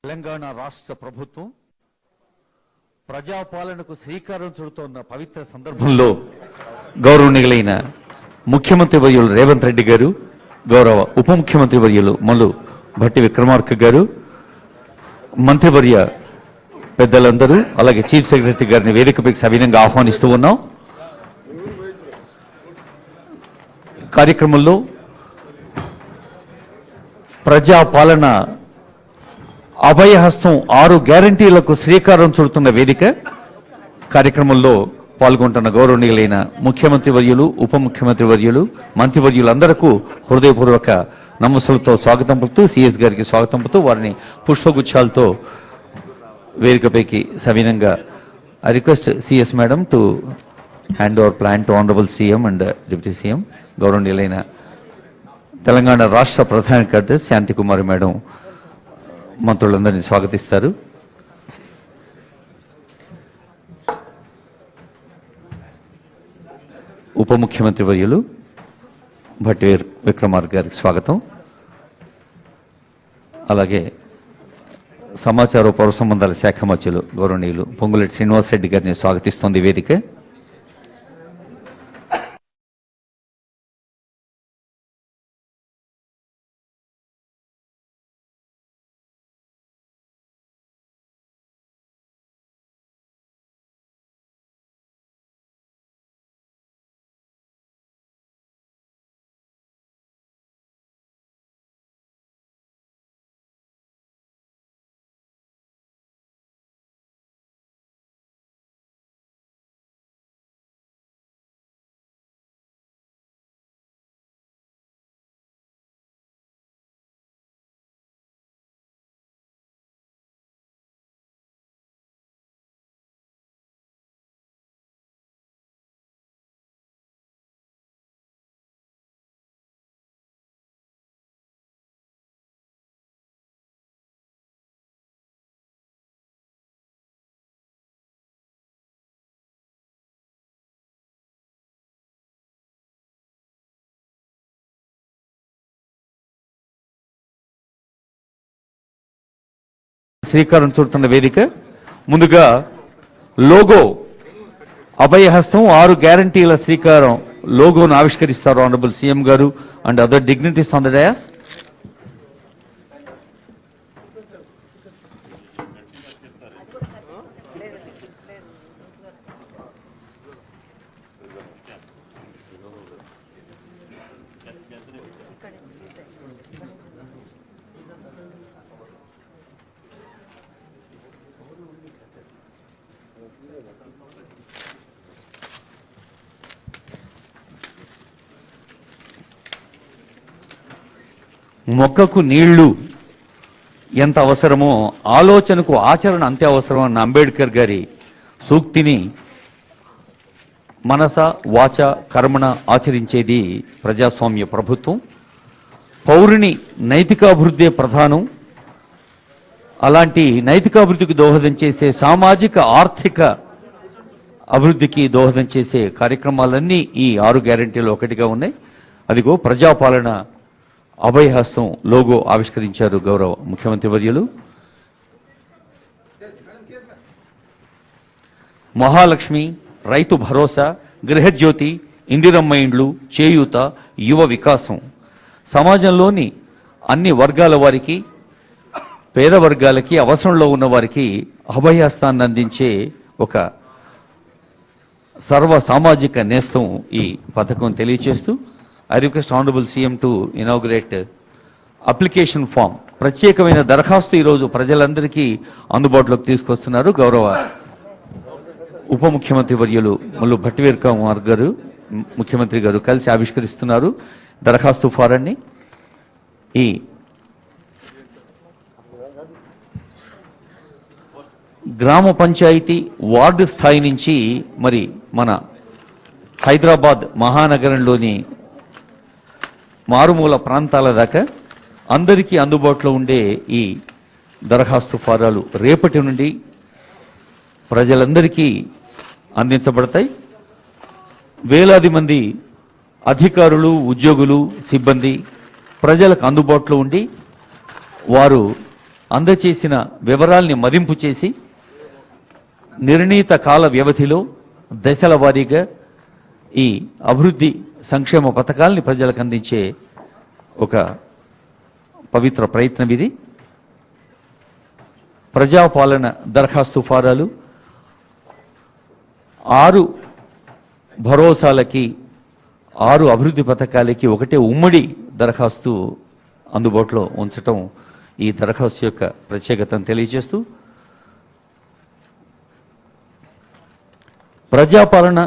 తెలంగాణ రాష్ట్ర ప్రభుత్వం ప్రజాపాలనకు శ్రీకారం చుడుతోన్న పవిత్ర సందర్భంలో గౌరవనీయులైన ముఖ్యమంత్రి వర్యులు రేవంత్ రెడ్డి గారు, గౌరవ ఉప ముఖ్యమంత్రి వర్యులు మల్లు భట్టి విక్రమార్క గారు, మంత్రివర్య పెద్దలందరూ, అలాగే చీఫ్ సెక్రటరీ గారిని వేదికపైకి సవినంగా ఆహ్వానిస్తూ ఉన్నాం. కార్యక్రమంలో ప్రజాపాలన అభయహస్తం 6 గ్యారంటీలకు శ్రీకారం చుడుతున్న వేదిక కార్యక్రమంలో పాల్గొంటున్న గౌరవనీయులైన ముఖ్యమంత్రి వర్యులు, ఉప ముఖ్యమంత్రి వర్యులు, మంత్రివర్యులందరకు హృదయపూర్వక నమస్సులతో స్వాగతం పలుకుతూ, సిఎస్ గారికి స్వాగతం పలుకుతూ వారిని పుష్పగుచ్చాలతో వేదికపైకి సవినంగా I request CS madam to hand over plan to honourable CM and deputy CM. గౌరవనీయులైన తెలంగాణ రాష్ట్ర ప్రధాన కార్యదర్శి శాంతికుమారి మేడం మంత్రులందరినీ స్వాగతిస్తారు. ఉప ముఖ్యమంత్రి వర్యులు భట్టి విక్రమార్క గారికి స్వాగతం. అలాగే సమాచార పౌర సంబంధాల శాఖ మంత్రులు గౌరవనీయులు పొంగులేటి శ్రీనివాసరెడ్డి గారిని స్వాగతిస్తోంది వేదిక. శ్రీకారం చుడుతున్న వేదిక ముందుగా లోగో అభయహస్తం 6 గ్యారంటీల శ్రీకారం లోగోను ఆవిష్కరిస్తారు ఆనరబుల్ సీఎం గారు and other dignities on the dais. మొక్కకు నీళ్లు ఎంత అవసరమో ఆలోచనకు ఆచరణ అంతే అవసరం అన్న అంబేద్కర్ గారి సూక్తిని మనస వాచ కర్మణ ఆచరించేది ప్రజాస్వామ్య ప్రభుత్వం. పౌరుని నైతికాభివృద్ధి ప్రధానం. అలాంటి నైతికాభివృద్ధికి దోహదం చేసే సామాజిక ఆర్థిక అభివృద్ధికి దోహదం చేసే కార్యక్రమాలన్నీ ఈ 6 గ్యారంటీలు ఒకటిగా ఉన్నాయి. అదిగో ప్రజాపాలన అభయహస్తం లోగో ఆవిష్కరించారు గౌరవ ముఖ్యమంత్రి వర్యులు. మహాలక్ష్మి, రైతు భరోసా, గృహజ్యోతి, ఇందిరమ్మ ఇండ్లు, చేయూత, యువ వికాసం సమాజంలోని అన్ని వర్గాల వారికి, పేద వర్గాలకి, అవసరంలో ఉన్న వారికి అభయహస్తాన్ని అందించే ఒక సర్వ సామాజిక నేస్తం ఈ పథకం తెలియచేస్తూ I request Honorable CM to inaugurate application form. ప్రత్యేకమైన దరఖాస్తు ఈరోజు ప్రజలందరికీ అందుబాటులోకి తీసుకొస్తున్నారు. గౌరవ ఉప ముఖ్యమంత్రి వర్యులు మల్లు భట్టి విక్రమార్క గారు, ముఖ్యమంత్రి గారు కలిసి ఆవిష్కరిస్తున్నారు దరఖాస్తు ఫారాన్ని. ఈ గ్రామ పంచాయతీ వార్డు స్థాయి నుంచి మరి మన హైదరాబాద్ మహానగరంలోని మారుమూల ప్రాంతాల దాకా అందరికీ అందుబాటులో ఉండే ఈ దరఖాస్తు ఫారాలు రేపటి నుండి ప్రజలందరికీ అందించబడతాయి. వేలాది మంది అధికారులు, ఉద్యోగులు, సిబ్బంది ప్రజలకు అందుబాటులో ఉండి వారు అందచేసిన వివరాల్ని మదింపు చేసి నిర్ణీత కాల వ్యవధిలో దశల వారీగా ఈ అభివృద్ధి సంక్షేమ పథకాల్ని ప్రజలకు అందించే ఒక పవిత్ర ప్రయత్నం ఇది. ప్రజాపాలన దరఖాస్తు ఫారాలు 6 భరోసాలకి 6 అభివృద్ధి పథకాలకి ఒకటే ఉమ్మడి దరఖాస్తు అందుబాటులో ఉంచటం ఈ దరఖాస్తు యొక్క ప్రత్యేకతను తెలియజేస్తూ ప్రజాపాలన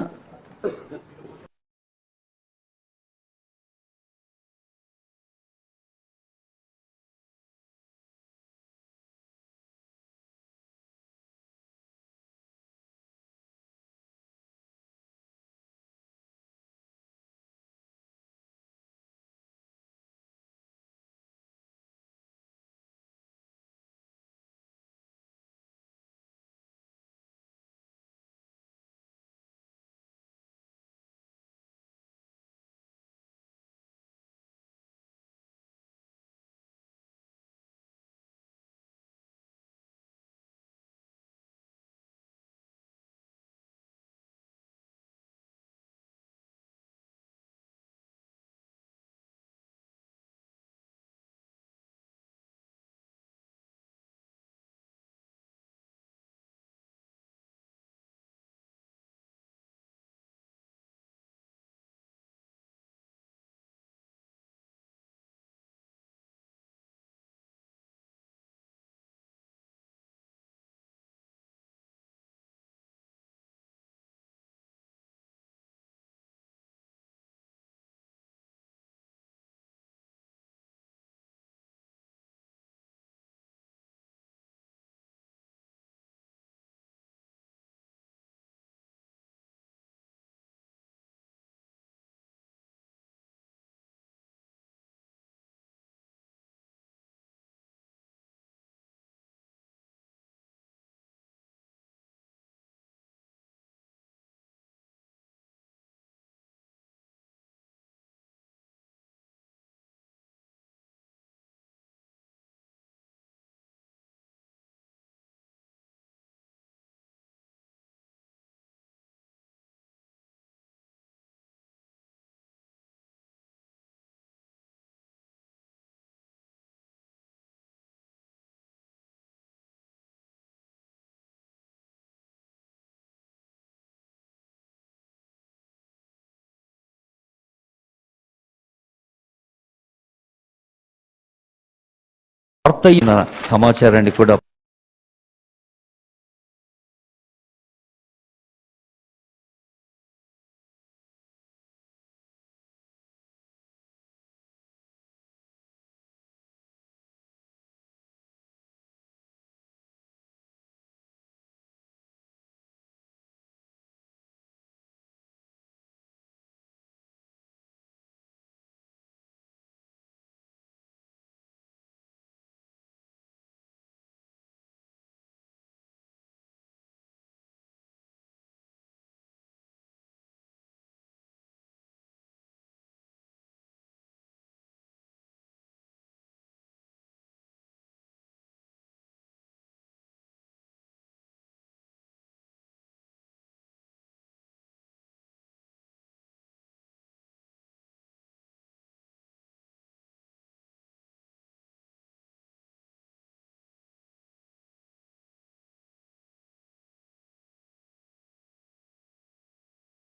వార్త అయిన సమాచారాన్ని కూడా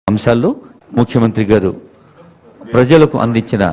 అంశాల్లో ముఖ్యమంత్రి గారు ప్రజలకు అందించిన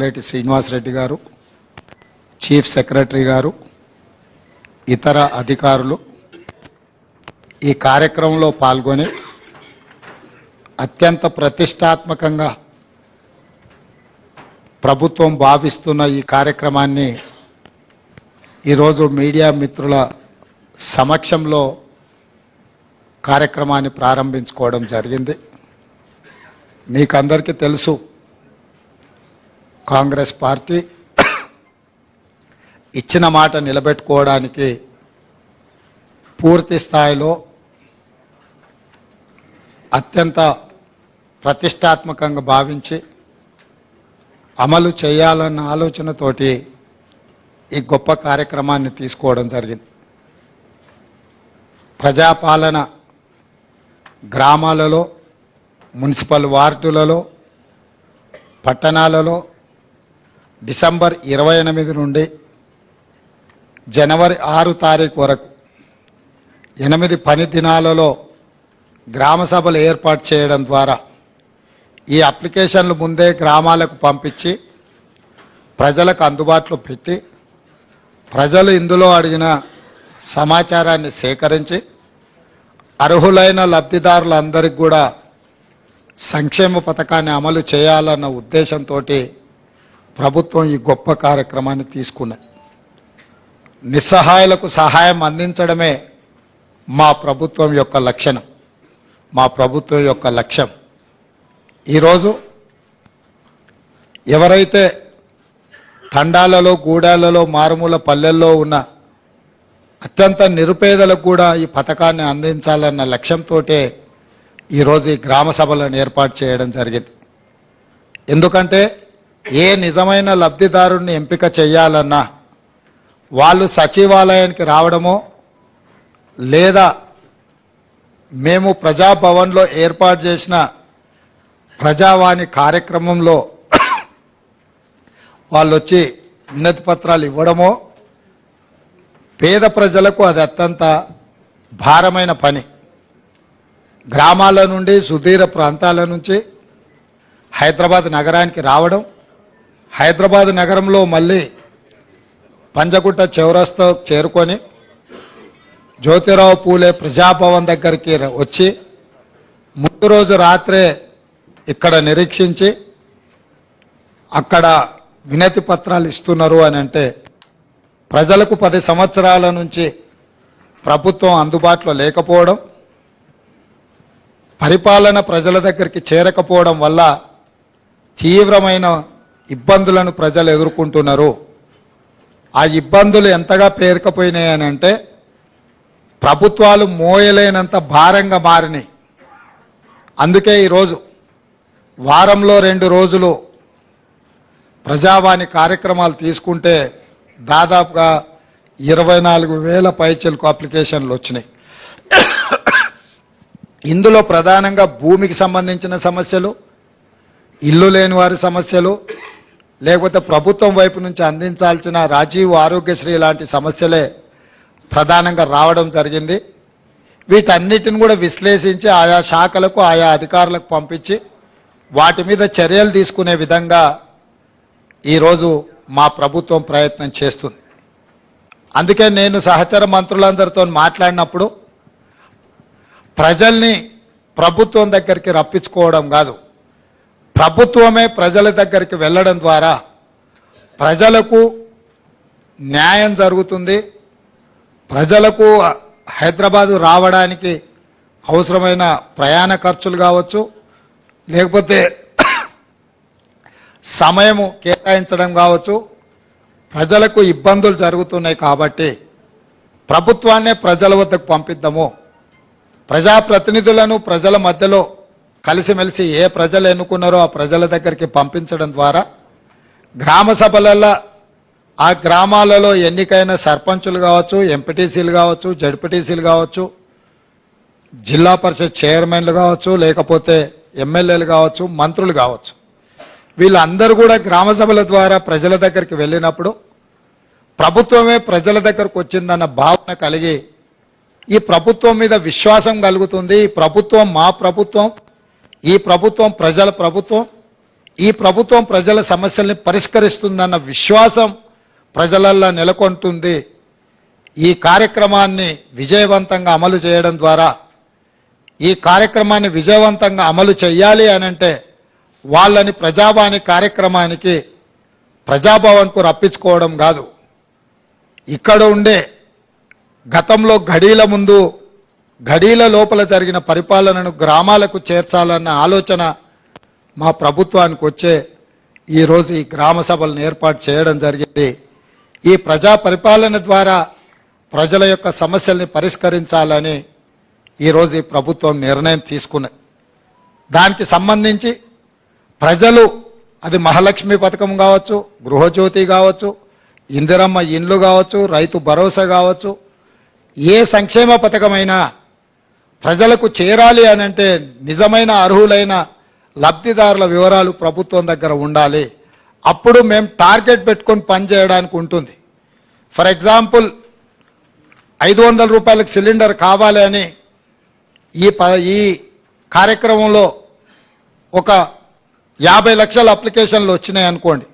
లేటి శ్రీనివాసరెడ్డి గారు, చీఫ్ సెక్రటరీ గారు, ఇతర అధికారులు ఈ కార్యక్రమంలో పాల్గొని అత్యంత ప్రతిష్టాత్మకంగా ప్రభుత్వం భావిస్తున్న ఈ కార్యక్రమాన్ని ఈరోజు మీడియా మిత్రుల సమక్షంలో కార్యక్రమాన్ని ప్రారంభించుకోవడం జరిగింది. మీకందరికీ తెలుసు, కాంగ్రెస్ పార్టీ ఇచ్చిన మాట నిలబెట్టుకోవడానికి పూర్తి స్థాయిలో అత్యంత ప్రతిష్టాత్మకంగా భావించి అమలు చేయాలన్న ఆలోచనతోటి ఈ గొప్ప కార్యక్రమాన్ని తీసుకోవడం జరిగింది. ప్రజాపాలన గ్రామాలలో, మున్సిపల్ వార్డులలో, పట్టణాలలో డిసెంబర్ 28 నుండి జనవరి 6 తారీఖు వరకు 8 పని దినాలలో గ్రామ సభలు ఏర్పాటు చేయడం ద్వారా ఈ అప్లికేషన్లు ముందే గ్రామాలకు పంపించి ప్రజలకు అందుబాటులో పెట్టి ప్రజలు ఇందులో అడిగిన సమాచారాన్ని సేకరించి అర్హులైన లబ్ధిదారులందరికీ కూడా సంక్షేమ పథకాన్ని అమలు చేయాలన్న ఉద్దేశంతో ప్రభుత్వం ఈ గొప్ప కార్యక్రమాన్ని తీసుకున్నది. నిస్సహాయులకు సహాయం అందించడమే మా ప్రభుత్వం యొక్క లక్షణం, మా ప్రభుత్వం యొక్క లక్ష్యం. ఈరోజు ఎవరైతే తండాలలో, గూడాలలో, మారుమూల పల్లెల్లో ఉన్న అత్యంత నిరుపేదలకు కూడా ఈ పథకాన్ని అందించాలన్న లక్ష్యంతో ఈరోజు ఈ గ్రామ సభలను ఏర్పాటు చేయడం జరిగింది. ఎందుకంటే ఏ నిజమైన లబ్ధిదారుణ్ణి ఎంపిక చేయాలన్నా వాళ్ళు సచివాలయానికి రావడమో లేదా మేము ప్రజాభవన్లో ఏర్పాటు చేసిన ప్రజావాణి కార్యక్రమంలో వాళ్ళు వచ్చి వినతి పత్రాలు ఇవ్వడమో, పేద ప్రజలకు అది అత్యంత భారమైన పని. గ్రామాల నుండి, సుదూర ప్రాంతాల నుంచి హైదరాబాద్ నగరానికి రావడం, హైదరాబాద్ నగరంలో మళ్ళీ పంజగుట్ట చౌరస్తా చేరుకొని జ్యోతిరావు పూలే ప్రజాభవన్ దగ్గరికి వచ్చి ముందు రోజు రాత్రే ఇక్కడ నిరీక్షించి అక్కడ వినతి పత్రాలు ఇస్తున్నారు అని అంటే ప్రజలకు 10 సంవత్సరాల నుంచి ప్రభుత్వం అందుబాటులో లేకపోవడం, పరిపాలన ప్రజల దగ్గరికి చేరకపోవడం వల్ల తీవ్రమైన ఇబ్బందులను ప్రజలు ఎదుర్కొంటున్నారు. ఆ ఇబ్బందులు ఎంతగా పేరుకపోయినాయనంటే ప్రభుత్వాలు మోయలేనంత భారంగా మారినాయి. అందుకే ఈరోజు వారంలో 2 రోజులు ప్రజావాణి కార్యక్రమాలు తీసుకుంటే దాదాపుగా 24,000 పైచిలకు అప్లికేషన్లు వచ్చినాయి. ఇందులో ప్రధానంగా భూమికి సంబంధించిన సమస్యలు, ఇల్లు లేని వారి సమస్యలు, లేకపోతే ప్రభుత్వం వైపు నుంచి అందించాల్సిన రాజీవ్ ఆరోగ్యశ్రీ లాంటి సమస్యలే ప్రధానంగా రావడం జరిగింది. వీటన్నిటిని కూడా విశ్లేషించి ఆయా శాఖలకు, ఆయా అధికారులకు పంపించి వాటి మీద చర్యలు తీసుకునే విధంగా ఈరోజు మా ప్రభుత్వం ప్రయత్నం చేస్తుంది. అందుకే నేను సహచర మంత్రులందరితో మాట్లాడినప్పుడు ప్రజల్ని ప్రభుత్వం దగ్గరికి రప్పించుకోవడం కాదు, ప్రభుత్వమే ప్రజల దగ్గరికి వెళ్ళడం ద్వారా ప్రజలకు న్యాయం జరుగుతుంది. ప్రజలకు హైదరాబాదు రావడానికి అవసరమైన ప్రయాణ ఖర్చులు కావచ్చు, లేకపోతే సమయము కేటాయించడం కావచ్చు, ప్రజలకు ఇబ్బందులు జరుగుతున్నాయి. కాబట్టి ప్రభుత్వాన్నే ప్రజల వద్దకు పంపిద్దాము, ప్రజాప్రతినిధులను ప్రజల మధ్యలో కలిసిమెలిసి ఏ ప్రజలు ఎన్నుకున్నారో ఆ ప్రజల దగ్గరికి పంపించడం ద్వారా గ్రామ సభలలో ఆ గ్రామాలలో ఎన్నికైన సర్పంచులు కావచ్చు, ఎంపీటీసీలు కావచ్చు, జడ్పీటీసీలు కావచ్చు, జిల్లా పరిషత్ చైర్మన్లు కావచ్చు, లేకపోతే ఎమ్మెల్యేలు కావచ్చు, మంత్రులు కావచ్చు, వీళ్ళందరూ కూడా గ్రామ సభల ద్వారా ప్రజల దగ్గరికి వెళ్ళినప్పుడు ప్రభుత్వమే ప్రజల దగ్గరకు వచ్చిందన్న భావన కలిగి ఈ ప్రభుత్వం మీద విశ్వాసం కలుగుతుంది. ఈ ప్రభుత్వం మా ప్రభుత్వం, ఈ ప్రభుత్వం ప్రజల ప్రభుత్వం, ఈ ప్రభుత్వం ప్రజల సమస్యల్ని పరిష్కరిస్తుందన్న విశ్వాసం ప్రజలల్లో నెలకొంటుంది. ఈ కార్యక్రమాన్ని విజయవంతంగా అమలు చేయడం ద్వారా, ఈ కార్యక్రమాన్ని విజయవంతంగా అమలు చేయాలి అనంటే వాళ్ళని ప్రజావాణి కార్యక్రమానికి ప్రజాభవన్కు రప్పించుకోవడం కాదు, ఇక్కడ ఉండే గతంలో ఘడీల ముందు ఘడీల లోపల జరిగిన పరిపాలనను గ్రామాలకు చేర్చాలన్న ఆలోచన మా ప్రభుత్వానికి వచ్చే ఈరోజు ఈ గ్రామ సభలను ఏర్పాటు చేయడం జరిగింది. ఈ ప్రజా పరిపాలన ద్వారా ప్రజల యొక్క సమస్యల్ని పరిష్కరించాలని ఈరోజు ఈ ప్రభుత్వం నిర్ణయం తీసుకున్నది. దానికి సంబంధించి ప్రజలు, అది మహాలక్ష్మి పథకం కావచ్చు, గృహజ్యోతి కావచ్చు, ఇందిరమ్మ ఇండ్లు కావచ్చు, రైతు భరోసా కావచ్చు, ఏ సంక్షేమ పథకమైనా ప్రజలకు చేరాలి అనంటే నిజమైన అర్హులైన లబ్ధిదారుల వివరాలు ప్రభుత్వం దగ్గర ఉండాలి. అప్పుడు మేము టార్గెట్ పెట్టుకొని పనిచేయడానికి ఉంటుంది. ఫర్ ఎగ్జాంపుల్ 500 రూపాయలకు సిలిండర్ కావాలి అని ఈ కార్యక్రమంలో ఒక 50 లక్షల అప్లికేషన్లు వచ్చినాయి అనుకోండి.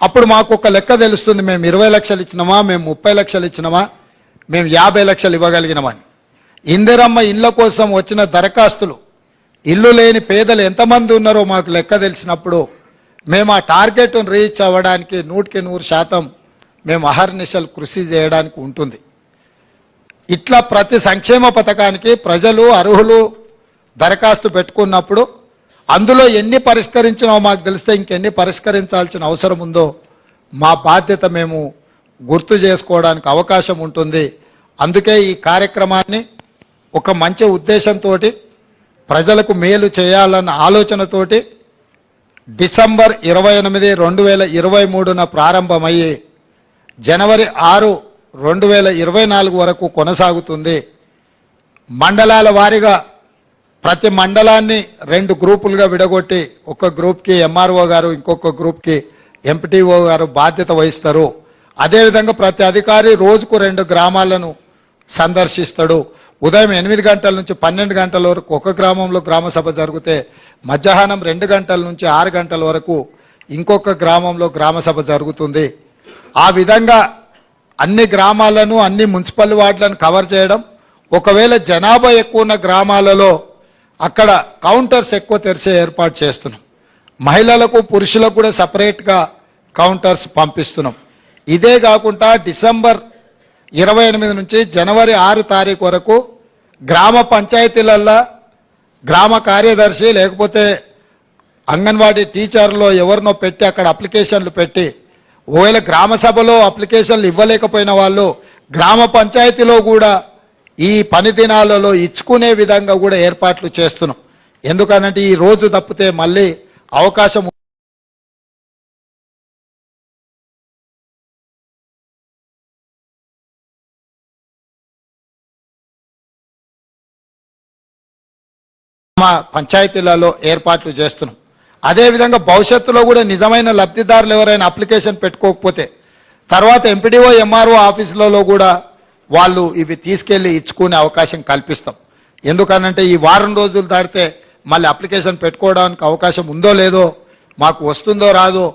అప్పుడు మాకు ఒక లెక్క తెలుస్తుంది, మేము 20 లక్షలు ఇచ్చినామా, మేము 30 లక్షలు ఇచ్చినామా, మేము 50 లక్షలు ఇవ్వగలిగినామని. ఇందిరమ్మ ఇళ్ల కోసం వచ్చిన దరఖాస్తులు, ఇల్లు లేని పేదలు ఎంతమంది ఉన్నారో మాకు లెక్క తెలిసినప్పుడు మేము ఆ టార్గెట్ను రీచ్ అవ్వడానికి 100% మేము అహర్నిశలు కృషి చేయడానికి ఉంటుంది. ఇట్లా ప్రతి సంక్షేమ పథకానికి ప్రజలు అర్హులు దరఖాస్తు పెట్టుకున్నప్పుడు అందులో ఎన్ని పరిష్కరించినో మాకు తెలిస్తే ఇంకెన్ని పరిష్కరించాల్సిన అవసరం ఉందో మా బాధ్యత మేము గుర్తు చేసుకోవడానికి అవకాశం ఉంటుంది. అందుకే ఈ కార్యక్రమాన్ని ఒక మంచి ఉద్దేశంతో, ప్రజలకు మేలు చేయాలన్న ఆలోచనతోటి డిసెంబర్ 28, 2023న ప్రారంభమయ్యి జనవరి 6, 2024 వరకు కొనసాగుతుంది. మండలాల వారీగా ప్రతి మండలాన్ని 2 గ్రూపులుగా విడగొట్టి ఒక గ్రూప్కి ఎంఆర్ఓ గారు, ఇంకొక గ్రూప్కి ఎంపీటీఓ గారు బాధ్యత వహిస్తారు. అదేవిధంగా ప్రతి అధికారి రోజుకు 2 గ్రామాలను సందర్శిస్తాడు. ఉదయం 8 గంటల నుంచి 12 గంటల వరకు ఒక గ్రామంలో గ్రామ సభ జరిగితే మధ్యాహ్నం 2 గంటల నుంచి 6 గంటల వరకు ఇంకొక గ్రామంలో గ్రామ సభ జరుగుతుంది. ఆ విధంగా అన్ని గ్రామాలను, అన్ని మున్సిపల్ వార్డులను కవర్ చేయడం. ఒకవేళ జనాభా ఎక్కువ ఉన్న గ్రామాలలో అక్కడ కౌంటర్స్ ఎక్కువ తెరిచే ఏర్పాటు చేస్తున్నాం. మహిళలకు, పురుషులకు కూడా సపరేట్గా కౌంటర్స్ పంపిస్తున్నాం. ఇదే కాకుండా డిసెంబర్ 28 నుంచి జనవరి 6 తారీఖు వరకు గ్రామ పంచాయతీలల్లో గ్రామ కార్యదర్శి లేకపోతే అంగన్వాడీ టీచర్లో ఎవరినో పెట్టి అక్కడ అప్లికేషన్లు పెట్టి, ఒకవేళ గ్రామ సభలో అప్లికేషన్లు ఇవ్వలేకపోయిన వాళ్ళు గ్రామ పంచాయతీలో కూడా ఈ పని దినాలలో ఇచ్చుకునే విధంగా కూడా ఏర్పాట్లు చేస్తున్నాం. ఎందుకనంటే ఈ రోజు తప్పితే మళ్ళీ అవకాశం పంచాయతీలలో ఏర్పాట్లు చేస్తున్నాం. అదేవిధంగా భవిష్యత్తులో కూడా నిజమైన లబ్ధిదారులు ఎవరైనా అప్లికేషన్ పెట్టుకోకపోతే తర్వాత ఎంపీడీఓ, ఎంఆర్ఓ ఆఫీసులలో కూడా వాళ్ళు ఇవి తీసుకెళ్లి ఇచ్చుకునే అవకాశం కల్పిస్తాం. ఎందుకనంటే ఈ వారం రోజులు దాటితే మళ్ళీ అప్లికేషన్ పెట్టుకోవడానికి అవకాశం ఉందో లేదో, మాకు వస్తుందో రాదో,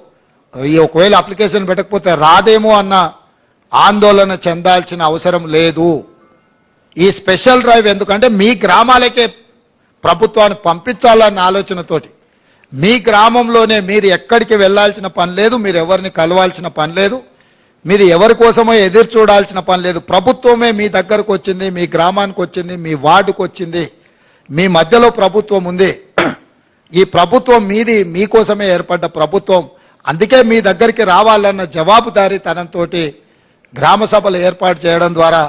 ఈ ఒకవేళ అప్లికేషన్ పెట్టకపోతే రాదేమో అన్న ఆందోళన చెందాల్సిన అవసరం లేదు. ఈ స్పెషల్ డ్రైవ్ ఎందుకంటే మీ గ్రామాలకే ప్రభుత్వాన్ని పంపించాలన్న ఆలోచనతోటి, మీ గ్రామంలోనే మీరు ఎక్కడికి వెళ్లాల్సిన పని లేదు, మీరు ఎవరిని కలవాల్సిన పని లేదు, మీరు ఎవరి కోసమో ఎదురు చూడాల్సిన పని లేదు. ప్రభుత్వమే మీ దగ్గరకు వచ్చింది, మీ గ్రామానికి వచ్చింది, మీ వార్డుకు వచ్చింది, మీ మధ్యలో ప్రభుత్వం ఉంది. ఈ ప్రభుత్వం మీది, మీకోసమే ఏర్పడ్డ ప్రభుత్వం. అందుకే మీ దగ్గరికి రావాలన్న జవాబుదారీతనంతో గ్రామ సభలు ఏర్పాటు చేయడం ద్వారా